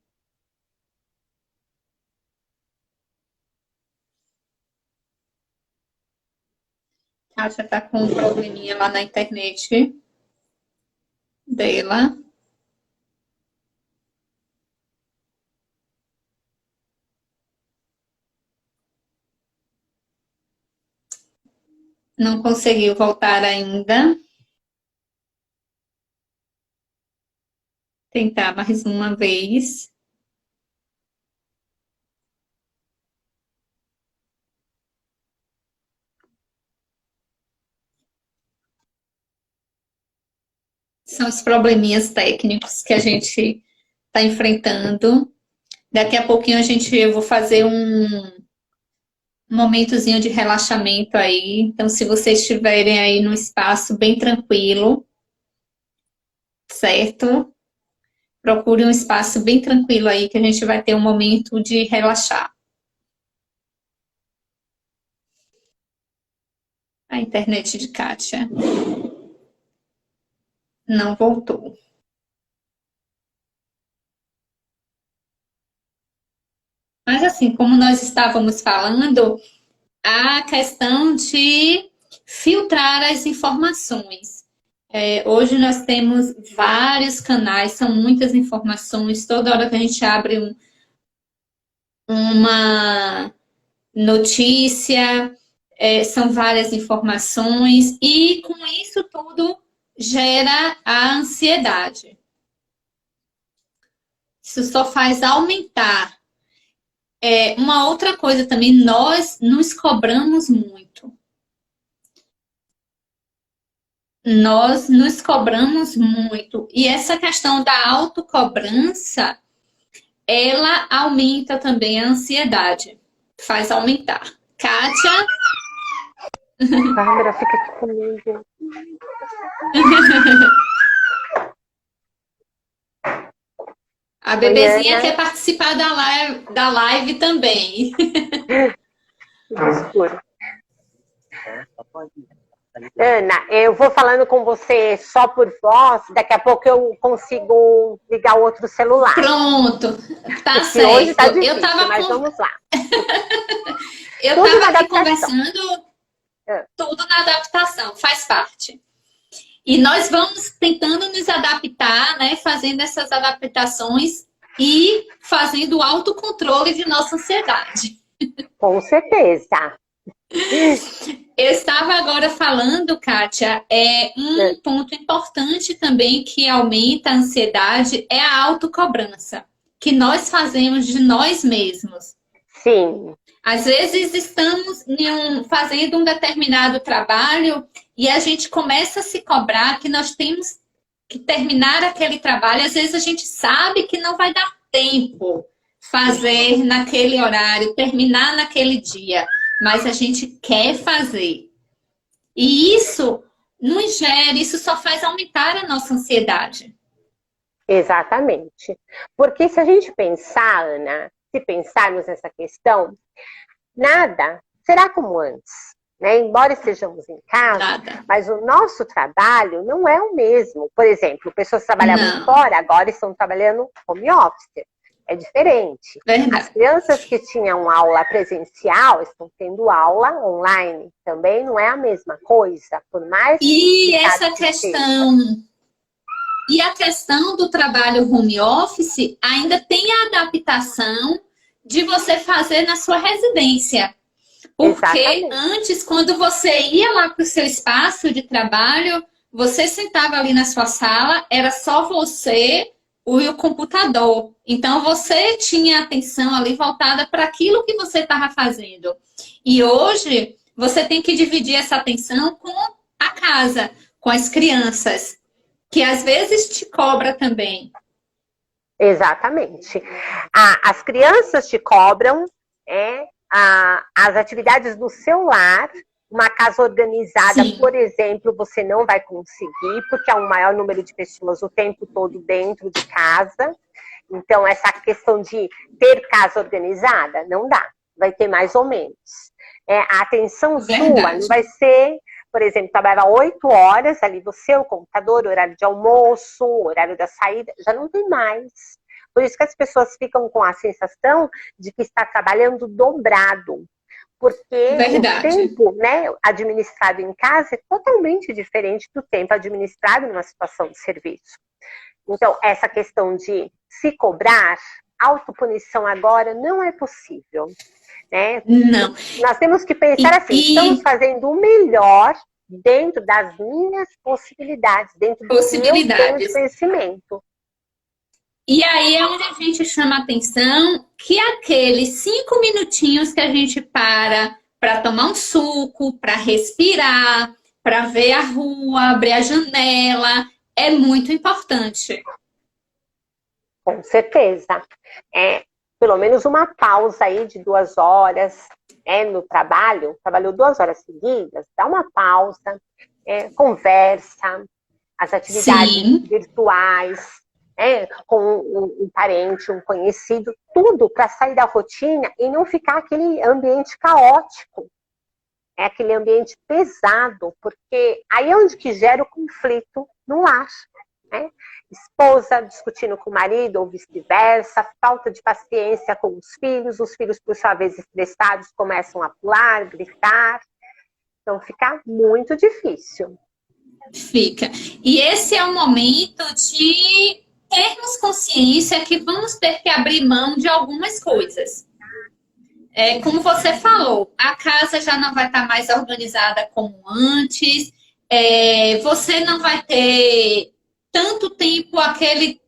Speaker 1: A Kátia tá com um probleminha lá na internet dela. Não conseguiu voltar ainda. Tentar mais uma vez. São os probleminhas técnicos que a gente está enfrentando. Daqui a pouquinho eu vou fazer um momentozinho de relaxamento aí. Então, se vocês estiverem aí num espaço bem tranquilo, certo? Procure um espaço bem tranquilo aí que a gente vai ter um momento de relaxar. A internet de Kátia não voltou. Mas assim, como nós estávamos falando, a questão de filtrar as informações. Hoje nós temos vários canais, são muitas informações. Toda hora que a gente abre uma notícia, são várias informações, e com isso tudo gera a ansiedade. Isso só faz aumentar. Uma outra coisa também, nós nos cobramos muito. Nós nos cobramos muito. E essa questão da autocobrança, ela aumenta também a ansiedade. Faz aumentar. Kátia,
Speaker 2: Bárbara, fica aqui comigo.
Speaker 1: A
Speaker 2: Oi,
Speaker 1: bebezinha
Speaker 2: Ana.
Speaker 1: quer participar da live também.
Speaker 2: Desculpa. Ana, eu vou falando com você só por voz, daqui a pouco eu consigo ligar o outro celular.
Speaker 1: Pronto, tá
Speaker 2: Porque hoje tá
Speaker 1: certo.
Speaker 2: difícil, mas vamos lá.
Speaker 1: Eu
Speaker 2: Tudo na
Speaker 1: tava aqui
Speaker 2: adaptação.
Speaker 1: conversando,
Speaker 2: É.
Speaker 1: tudo na adaptação, faz parte. E nós vamos tentando nos adaptar, né? Fazendo essas adaptações e fazendo o autocontrole de nossa ansiedade.
Speaker 2: Com certeza.
Speaker 1: Eu estava agora falando, Kátia, um ponto importante também que aumenta a ansiedade é a autocobrança, que nós fazemos de nós mesmos.
Speaker 2: Sim.
Speaker 1: Às vezes estamos fazendo um determinado trabalho e a gente começa a se cobrar que nós temos que terminar aquele trabalho. Às vezes a gente sabe que não vai dar tempo fazer naquele horário, terminar naquele dia, mas a gente quer fazer. E isso nos gera, isso só faz aumentar a nossa ansiedade.
Speaker 2: Exatamente. Porque se a gente pensar, Ana, se pensarmos nessa questão, nada será como antes, né? Embora estejamos em casa,
Speaker 1: Nada.
Speaker 2: mas o nosso trabalho não é o mesmo. Por exemplo, pessoas que trabalhavam
Speaker 1: Não.
Speaker 2: fora, agora estão trabalhando home office. É diferente.
Speaker 1: Verdade.
Speaker 2: As crianças que tinham aula presencial estão tendo aula online. Também não é a mesma coisa, por mais
Speaker 1: E
Speaker 2: complicado
Speaker 1: essa
Speaker 2: que seja.
Speaker 1: questão... E a questão do trabalho home office ainda tem a adaptação de você fazer na sua residência. Porque
Speaker 2: Exatamente.
Speaker 1: antes, quando você ia lá para o seu espaço de trabalho, você sentava ali na sua sala, era só você e o computador. Então, você tinha atenção ali voltada para aquilo que você estava fazendo. E hoje, você tem que dividir essa atenção com a casa, com as crianças, que às vezes te cobra também.
Speaker 2: Exatamente. As crianças te cobram as atividades do seu lar. Uma casa organizada,
Speaker 1: Sim.
Speaker 2: por exemplo, você não vai conseguir, porque há um maior número de pessoas o tempo todo dentro de casa. Então, essa questão de ter casa organizada, não dá. Vai ter mais ou menos. A atenção sua não vai ser... Por exemplo, trabalhava 8 horas, ali você, o computador, horário de almoço, horário da saída, já não tem mais. Por isso que as pessoas ficam com a sensação de que está trabalhando dobrado. Porque
Speaker 1: Verdade.
Speaker 2: o tempo, né, administrado em casa é totalmente diferente do tempo administrado numa situação de serviço. Então, essa questão de se cobrar, autopunição agora não é possível. Né?
Speaker 1: Não.
Speaker 2: Nós temos que pensar assim, estamos fazendo o melhor dentro das minhas possibilidades, dentro do que eu tenho de conhecimento.
Speaker 1: E aí é onde a gente chama a atenção que aqueles 5 minutinhos que a gente para tomar um suco, para respirar, para ver a rua, abrir a janela, é muito importante.
Speaker 2: Com certeza. Pelo menos uma pausa aí de 2 horas no trabalho, trabalhou 2 horas seguidas, dá uma pausa, conversa, as atividades
Speaker 1: Sim.
Speaker 2: virtuais, com um parente, um conhecido, tudo para sair da rotina e não ficar aquele ambiente caótico, aquele ambiente pesado, porque aí é onde que gera o conflito no lar, né? Esposa discutindo com o marido ou vice-versa, falta de paciência com os filhos, por sua vez, estressados, começam a pular, gritar. Então, fica muito difícil.
Speaker 1: Fica. E esse é o momento de termos consciência que vamos ter que abrir mão de algumas coisas. Como você falou, a casa já não vai estar mais organizada como antes, você não vai ter tanto tempo aquele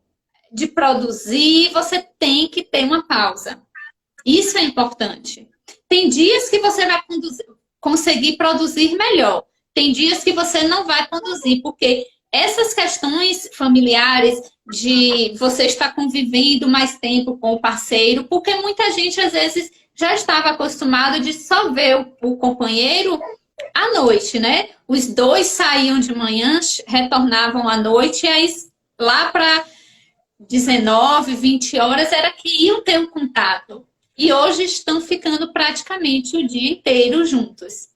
Speaker 1: de produzir, você tem que ter uma pausa. Isso é importante. Tem dias que você vai conseguir produzir melhor. Tem dias que você não vai conduzir, porque essas questões familiares de você estar convivendo mais tempo com o parceiro, porque muita gente, às vezes, já estava acostumado de só ver o companheiro à noite, né? Os dois saíam de manhã, retornavam à noite, e aí lá para 19, 20 horas era que iam ter um contato. E hoje estão ficando praticamente o dia inteiro juntos.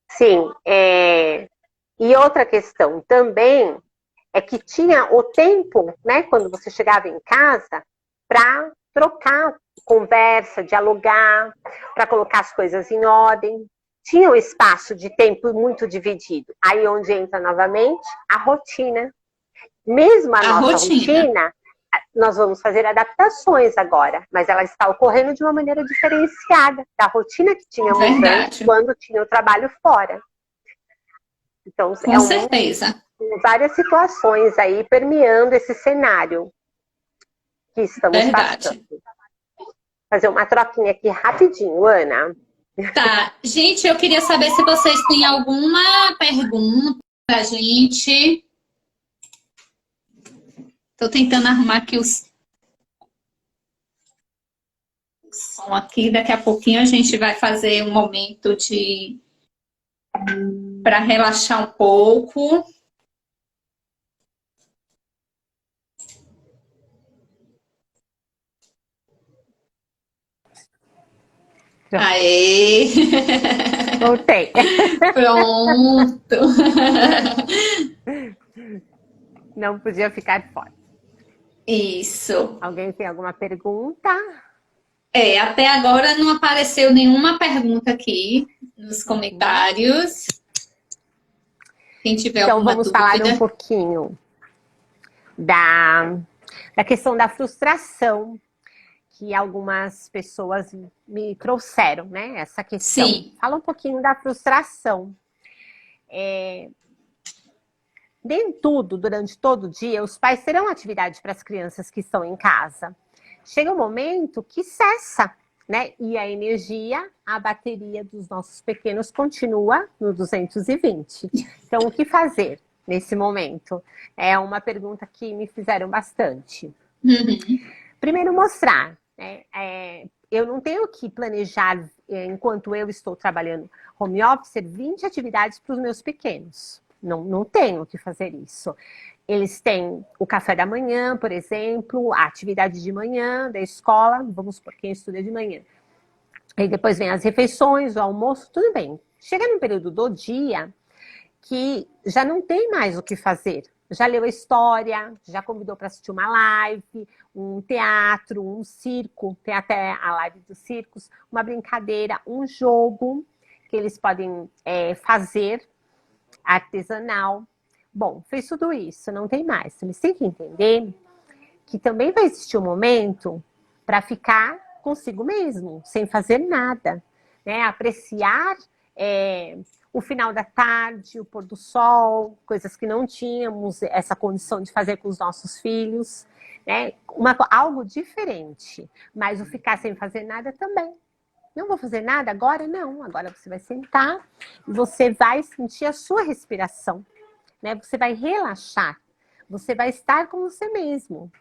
Speaker 2: Sim, e outra questão também é que tinha o tempo, né, quando você chegava em casa, para trocar conversa, dialogar, para colocar as coisas em ordem. Tinha um espaço de tempo muito dividido. Aí onde entra novamente a rotina. Mesmo a
Speaker 1: A
Speaker 2: nossa
Speaker 1: rotina.
Speaker 2: rotina, nós vamos fazer adaptações agora, mas ela está ocorrendo de uma maneira diferenciada da rotina que tínhamos antes,
Speaker 1: Verdade.
Speaker 2: quando tinha o trabalho fora. Então,
Speaker 1: Com certeza.
Speaker 2: várias situações aí permeando esse cenário que estamos passando.
Speaker 1: Verdade.
Speaker 2: Fazer uma troquinha aqui rapidinho, Ana.
Speaker 1: Tá. Gente, eu queria saber se vocês têm alguma pergunta pra gente. Tô tentando arrumar aqui o som aqui. Daqui a pouquinho a gente vai fazer um momento de para relaxar um pouco. Aê!
Speaker 2: Voltei.
Speaker 1: Pronto!
Speaker 2: Não podia ficar fora.
Speaker 1: Isso.
Speaker 2: Alguém tem alguma pergunta?
Speaker 1: Até agora não apareceu nenhuma pergunta aqui nos comentários. Quem tiver
Speaker 2: Então,
Speaker 1: alguma
Speaker 2: vamos falar um
Speaker 1: dúvida.
Speaker 2: pouquinho da questão da frustração que algumas pessoas me trouxeram, né? Essa questão.
Speaker 1: Sim.
Speaker 2: Fala um pouquinho da frustração. Nem tudo, durante todo o dia, os pais terão atividade para as crianças que estão em casa. Chega um momento que cessa, né? E a energia, a bateria dos nossos pequenos continua no 220. Então, o que fazer nesse momento? É uma pergunta que me fizeram bastante.
Speaker 1: Uhum.
Speaker 2: Primeiro, mostrar. Eu não tenho que planejar, enquanto eu estou trabalhando home office, 20 atividades para os meus pequenos. Não tenho que fazer isso. Eles têm o café da manhã, por exemplo, a atividade de manhã da escola, vamos por quem estuda de manhã. Aí depois vem as refeições, o almoço, tudo bem. Chega num período do dia que já não tem mais o que fazer. Já leu a história, já convidou para assistir uma live, um teatro, um circo, tem até a live dos circos, uma brincadeira, um jogo que eles podem fazer, artesanal. Bom, fez tudo isso, não tem mais. Eles têm que entender que também vai existir um momento para ficar consigo mesmo, sem fazer nada, né? Apreciar o final da tarde, o pôr do sol, coisas que não tínhamos essa condição de fazer com os nossos filhos, né? Algo diferente, mas o ficar sem fazer nada também. Não vou fazer nada agora? Não. Agora você vai sentar e você vai sentir a sua respiração, né? Você vai relaxar. Você vai estar com você mesmo.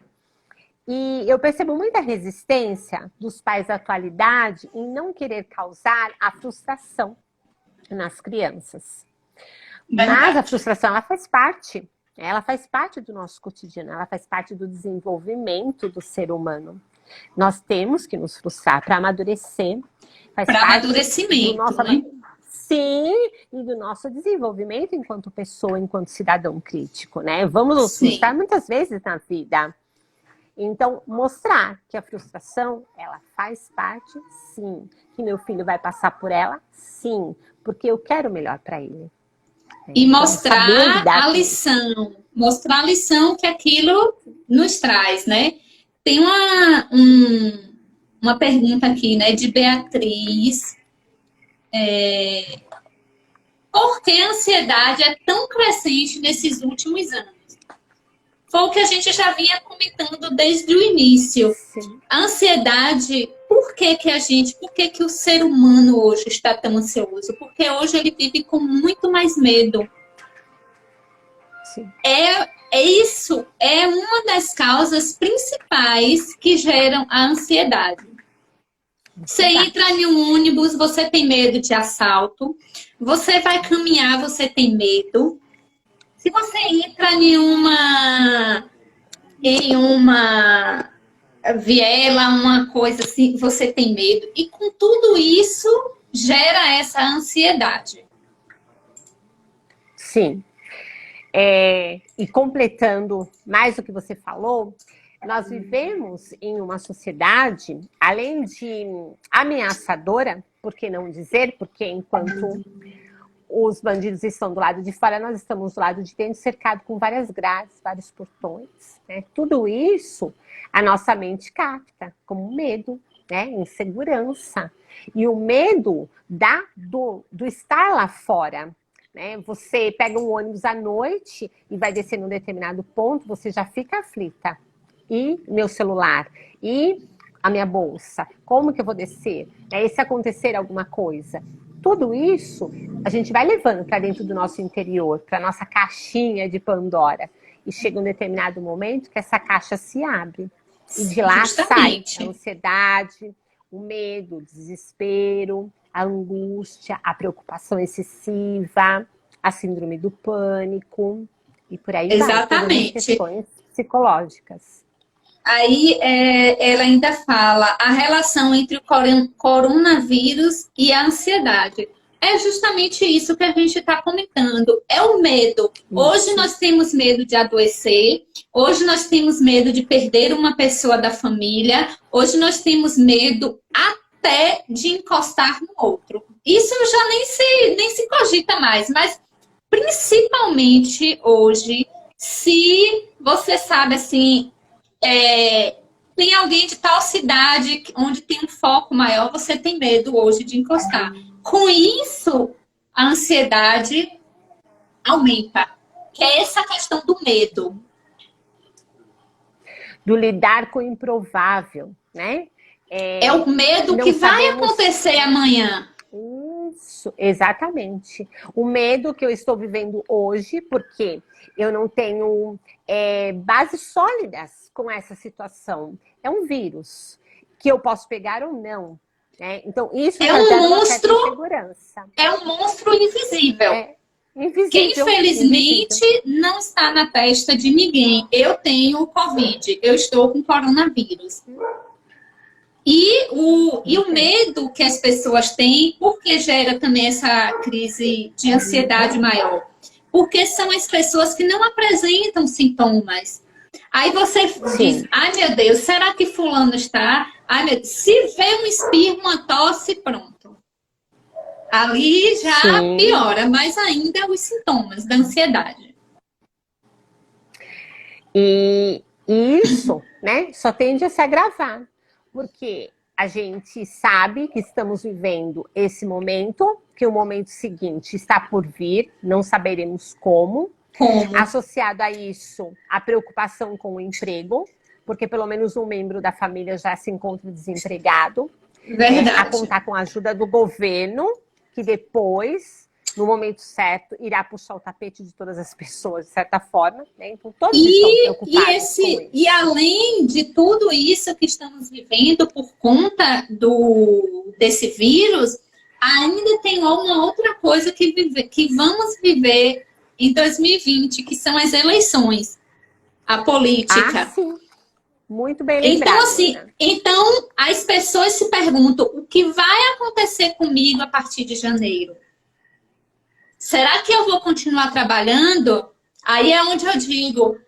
Speaker 2: E eu percebo muita resistência dos pais da atualidade em não querer causar a frustração nas crianças. Mas a frustração, ela faz parte. Ela faz parte do nosso cotidiano. Ela faz parte do desenvolvimento do ser humano. Nós temos que nos frustrar para amadurecer.
Speaker 1: Para amadurecimento, né?
Speaker 2: Sim, e do nosso desenvolvimento enquanto pessoa, enquanto cidadão crítico, né? Vamos nos frustrar muitas vezes na vida. Então, mostrar que a frustração, ela faz parte, sim. Que meu filho vai passar por ela, sim. Porque eu quero o melhor para ele.
Speaker 1: E então, mostrar a lição. Mostrar a lição que aquilo nos traz, né? Tem uma pergunta aqui, né, de Beatriz. Por que a ansiedade é tão crescente nesses últimos anos? Foi o que a gente já vinha comentando desde o início. Sim. A ansiedade, por que o ser humano hoje está tão ansioso? Porque hoje ele vive com muito mais medo. Sim. Isso é uma das causas principais que geram a ansiedade. Você entra em um ônibus, você tem medo de assalto. Você vai caminhar, você tem medo. Se você entra em uma viela, uma coisa assim, você tem medo. E com tudo isso, gera essa ansiedade.
Speaker 2: Sim. E completando mais o que você falou, nós vivemos em uma sociedade, além de ameaçadora, por que não dizer, porque enquanto os bandidos estão do lado de fora, nós estamos do lado de dentro, cercado com várias grades, vários portões. Né? Tudo isso a nossa mente capta como medo, né? Insegurança. E o medo do estar lá fora. Né? Você pega um ônibus à noite e vai descer num determinado ponto, você já fica aflita. E meu celular? E a minha bolsa? Como que eu vou descer? E se acontecer alguma coisa? Tudo isso a gente vai levando para dentro do nosso interior, para a nossa caixinha de Pandora. E chega um determinado momento que essa caixa se abre. E de lá
Speaker 1: Justamente.
Speaker 2: sai a ansiedade, o medo, o desespero, a angústia, a preocupação excessiva, a síndrome do pânico e por aí vai. Todas as
Speaker 1: Exatamente.
Speaker 2: questões psicológicas.
Speaker 1: Aí ela ainda fala a relação entre o coronavírus e a ansiedade. É justamente isso que a gente está comentando. É o medo. Hoje nós temos medo de adoecer. Hoje nós temos medo de perder uma pessoa da família. Hoje nós temos medo até de encostar no outro. Isso já nem se cogita mais. Mas principalmente hoje, se você sabe assim... tem alguém de tal cidade onde tem um foco maior, você tem medo hoje de encostar. Com isso, a ansiedade aumenta, que é essa questão do medo.
Speaker 2: Do lidar com o improvável, né?
Speaker 1: É o medo que vai acontecer amanhã.
Speaker 2: Isso, exatamente. O medo que eu estou vivendo hoje, porque eu não tenho bases sólidas com essa situação. É um vírus que eu posso pegar ou não. Né? Então, isso
Speaker 1: é um monstro,
Speaker 2: insegurança.
Speaker 1: É um monstro invisível.
Speaker 2: Invisível.
Speaker 1: Que infelizmente não está na testa de ninguém. Eu tenho o Covid, eu estou com coronavírus. E o medo que as pessoas têm, porque gera também essa crise de ansiedade maior? Porque são as pessoas que não apresentam sintomas. Aí você diz, ai meu Deus, será que fulano está? Ai meu Deus, se vê um espirro, uma tosse, pronto. Ali já piora, mas ainda os sintomas da ansiedade.
Speaker 2: E isso, né, só tende a se agravar. Porque a gente sabe que estamos vivendo esse momento, que o momento seguinte está por vir, não saberemos como. Associado a isso, a preocupação com o emprego, porque pelo menos um membro da família já se encontra desempregado.
Speaker 1: Verdade.
Speaker 2: A contar com a ajuda do governo, que depois, no momento certo, irá puxar o tapete de todas as pessoas, de certa forma. Né? Então, todos estão preocupados com isso.
Speaker 1: E além de tudo isso que estamos vivendo por conta desse vírus, ainda tem uma outra coisa que vamos viver em 2020, que são as eleições, a política.
Speaker 2: Ah, sim. Muito bem lembrado.
Speaker 1: Então, assim, então as pessoas se perguntam o que vai acontecer comigo a partir de janeiro? Será que eu vou continuar trabalhando? Aí é onde eu digo,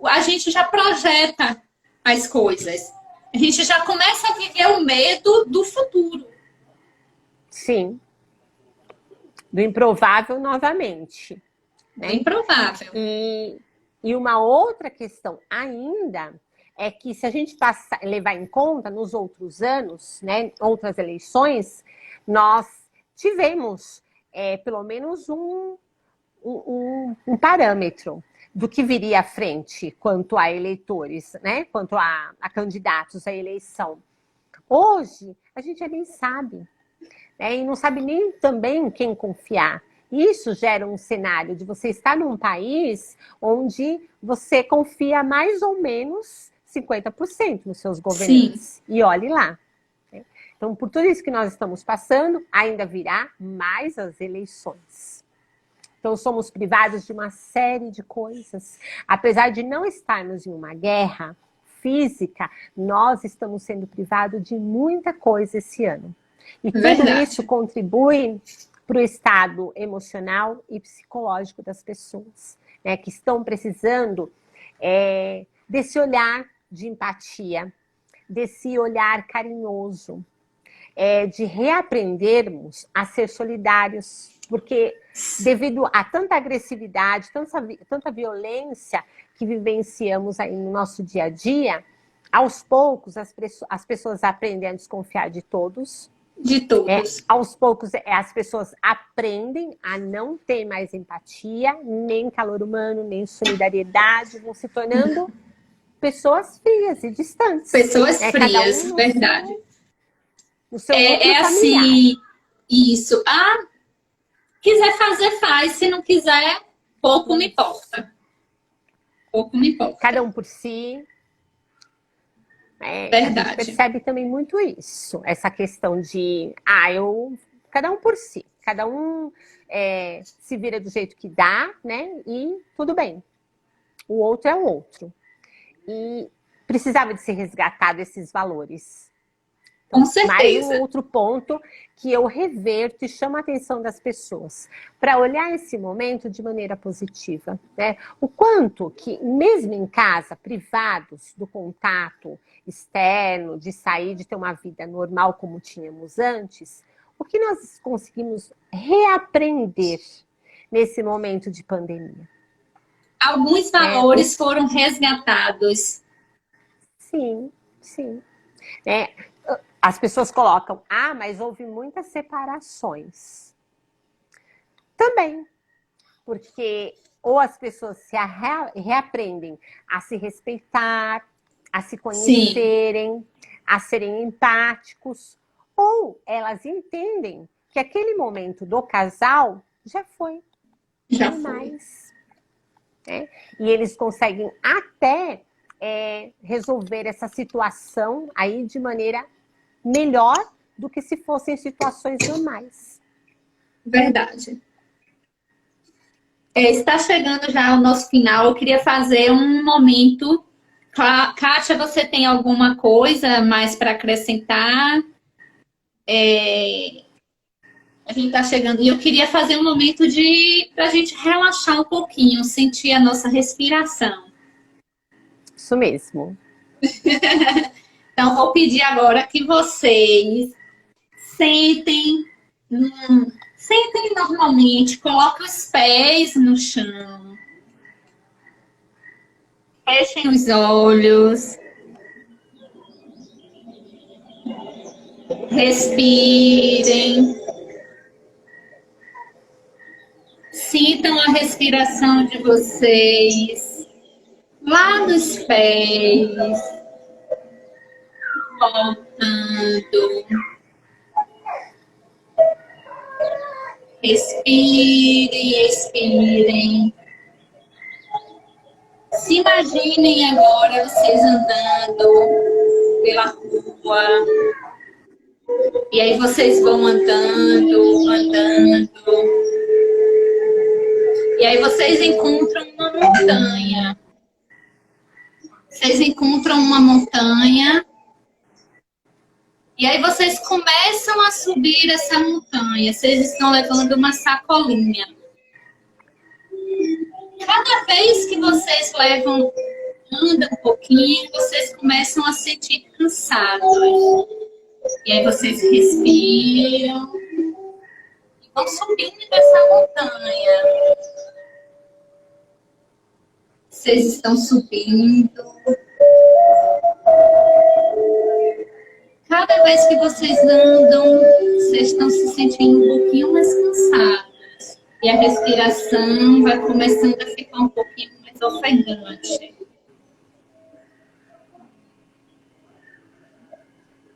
Speaker 1: a gente já projeta as coisas. A gente já começa a viver o medo do futuro.
Speaker 2: Sim. Do improvável novamente. Né?
Speaker 1: Do improvável.
Speaker 2: E uma outra questão ainda é que se a gente levar em conta nos outros anos, né, outras eleições, nós tivemos pelo menos um parâmetro do que viria à frente quanto a eleitores, né, quanto a candidatos à eleição. Hoje, a gente nem sabe, né, e não sabe nem também quem confiar. Isso gera um cenário de você estar num país onde você confia mais ou menos 50% nos seus governantes. Sim. E olhe lá. Então, por tudo isso que nós estamos passando, ainda virá mais as eleições. Então, somos privados de uma série de coisas. Apesar de não estarmos em uma guerra física, nós estamos sendo privados de muita coisa esse ano. E tudo
Speaker 1: Verdade.
Speaker 2: isso contribui para o estado emocional e psicológico das pessoas, né, que estão precisando desse olhar de empatia, desse olhar carinhoso, de reaprendermos a ser solidários, porque devido a tanta agressividade, tanta violência que vivenciamos aí no nosso dia a dia, aos poucos as pessoas aprendem a desconfiar de todos.
Speaker 1: De todos.
Speaker 2: Aos poucos as pessoas aprendem a não ter mais empatia, nem calor humano, nem solidariedade, vão se tornando pessoas frias e distantes.
Speaker 1: Pessoas frias, verdade.
Speaker 2: No seu núcleo
Speaker 1: assim, isso. Ah, quiser fazer, faz. Se não quiser, pouco me importa. Pouco me importa.
Speaker 2: Cada um por si.
Speaker 1: Verdade.
Speaker 2: A gente percebe também muito isso. Essa questão de, cada um por si. Cada um se vira do jeito que dá, né? E tudo bem. O outro é o outro. E precisava de ser resgatado esses valores.
Speaker 1: Com certeza.
Speaker 2: Mais um outro ponto que eu reverto e chamo a atenção das pessoas para olhar esse momento de maneira positiva, né? O quanto que, mesmo em casa, privados do contato externo, de sair, de ter uma vida normal como tínhamos antes, o que nós conseguimos reaprender nesse momento de pandemia?
Speaker 1: Alguns valores foram resgatados.
Speaker 2: Sim, sim. As pessoas colocam, mas houve muitas separações. Também, porque ou as pessoas se reaprendem a se respeitar, a se conhecerem, a serem empáticos, ou elas entendem que aquele momento do casal já foi.
Speaker 1: Já
Speaker 2: não
Speaker 1: foi.
Speaker 2: Mais. E eles conseguem até resolver essa situação aí de maneira melhor do que se fossem situações normais.
Speaker 1: Verdade. Está chegando já ao nosso final. Eu queria fazer um momento. Kátia, você tem alguma coisa mais para acrescentar? A gente está chegando. E eu queria fazer um momento para a gente relaxar um pouquinho, sentir a nossa respiração.
Speaker 2: Isso mesmo.
Speaker 1: Então, vou pedir agora que vocês sentem normalmente, coloquem os pés no chão, fechem os olhos, respirem, sintam a respiração de vocês lá nos pés. Voltando. Respirem, expirem. Se imaginem agora vocês andando pela rua. E aí vocês vão andando. E aí vocês encontram uma montanha. E aí vocês começam a subir essa montanha. Vocês estão levando uma sacolinha. Cada vez que vocês andam um pouquinho, vocês começam a sentir cansados. E aí vocês respiram e vão subindo essa montanha. Vocês estão subindo. Cada vez que vocês andam, vocês estão se sentindo um pouquinho mais cansados. E a respiração vai começando a ficar um pouquinho mais ofegante.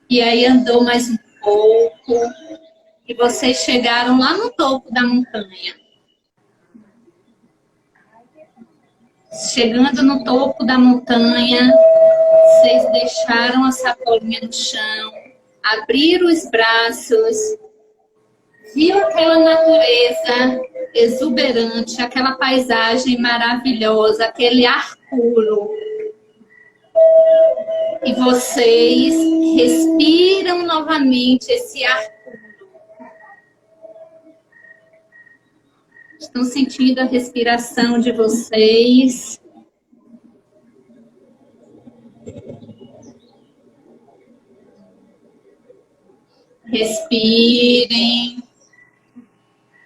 Speaker 1: E aí andou mais um pouco. E vocês chegaram lá no topo da montanha. Chegando no topo da montanha, vocês deixaram a sacolinha no chão, abriram os braços, viram aquela natureza exuberante, aquela paisagem maravilhosa, aquele ar puro. E vocês respiram novamente esse ar puro. Estão sentindo a respiração de vocês. Respirem.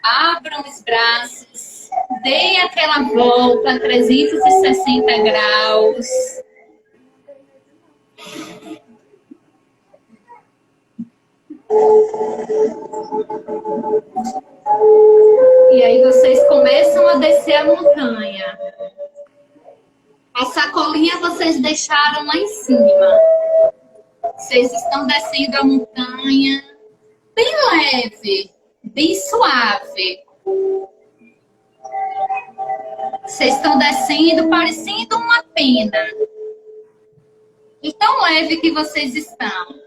Speaker 1: Abram os braços. Deem aquela volta a 360 graus. E aí vocês começam a descer a montanha. A sacolinha vocês deixaram lá em cima. Vocês estão descendo a montanha bem leve, bem suave. Vocês estão descendo parecendo uma pena. E tão leve que vocês estão.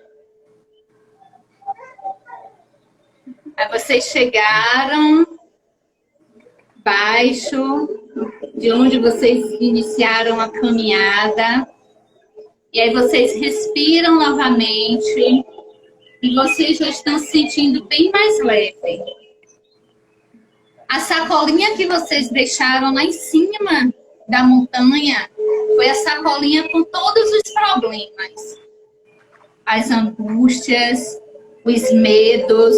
Speaker 1: Aí vocês chegaram baixo de onde vocês iniciaram a caminhada. E aí vocês respiram novamente. E vocês já estão se sentindo bem mais leve. A sacolinha que vocês deixaram lá em cima da montanha foi a sacolinha com todos os problemas. As angústias, os medos.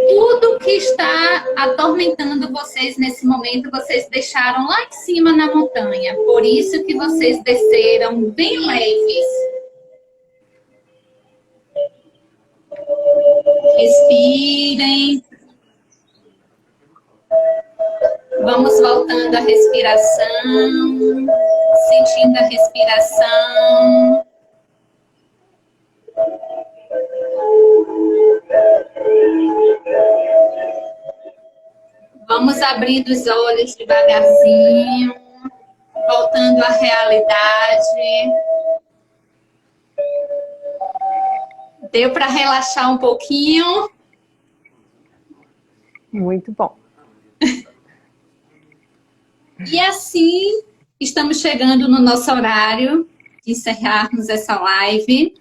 Speaker 1: Tudo que está atormentando vocês nesse momento, vocês deixaram lá em cima na montanha. Por isso que vocês desceram bem leves. Respirem. Vamos voltando à respiração, sentindo a respiração. Vamos abrindo os olhos devagarzinho, voltando à realidade. Deu para relaxar um pouquinho?
Speaker 2: Muito bom.
Speaker 1: E assim, estamos chegando no nosso horário de encerrarmos essa live.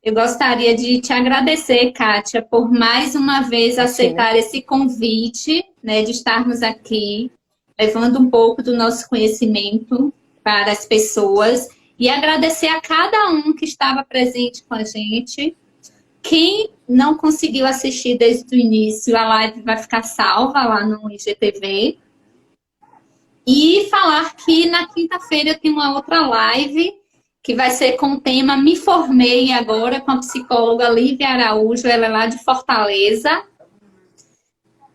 Speaker 1: Eu gostaria de te agradecer, Kátia, por mais uma vez aceitar esse convite, né, de estarmos aqui, levando um pouco do nosso conhecimento para as pessoas. E agradecer a cada um que estava presente com a gente. Quem não conseguiu assistir desde o início, a live vai ficar salva lá no IGTV. E falar que na quinta-feira eu tenho uma outra live, que vai ser com o tema Me Formei Agora, com a psicóloga Lívia Araújo, ela é lá de Fortaleza.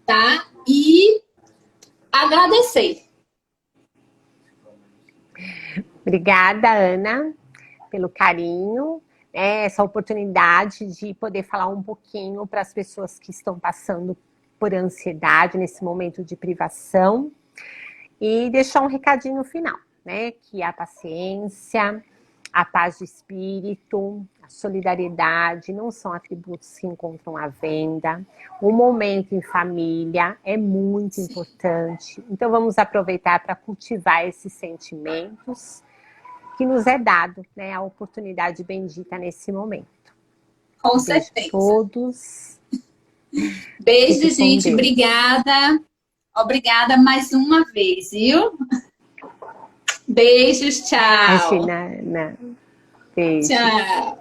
Speaker 1: Tá? E agradecer.
Speaker 2: Obrigada, Ana, pelo carinho. Essa oportunidade de poder falar um pouquinho para as pessoas que estão passando por ansiedade nesse momento de privação e deixar um recadinho final, né? Que a paciência, a paz de espírito, a solidariedade não são atributos que encontram à venda. O momento em família é muito importante. Então vamos aproveitar para cultivar esses sentimentos que nos é dado, né, a oportunidade bendita nesse momento.
Speaker 1: Com certeza.
Speaker 2: Todos.
Speaker 1: Beijo, gente. Obrigada. Obrigada mais uma vez, viu? Beijos, tchau.
Speaker 2: Imagina, Ana. Beijo.
Speaker 1: Tchau.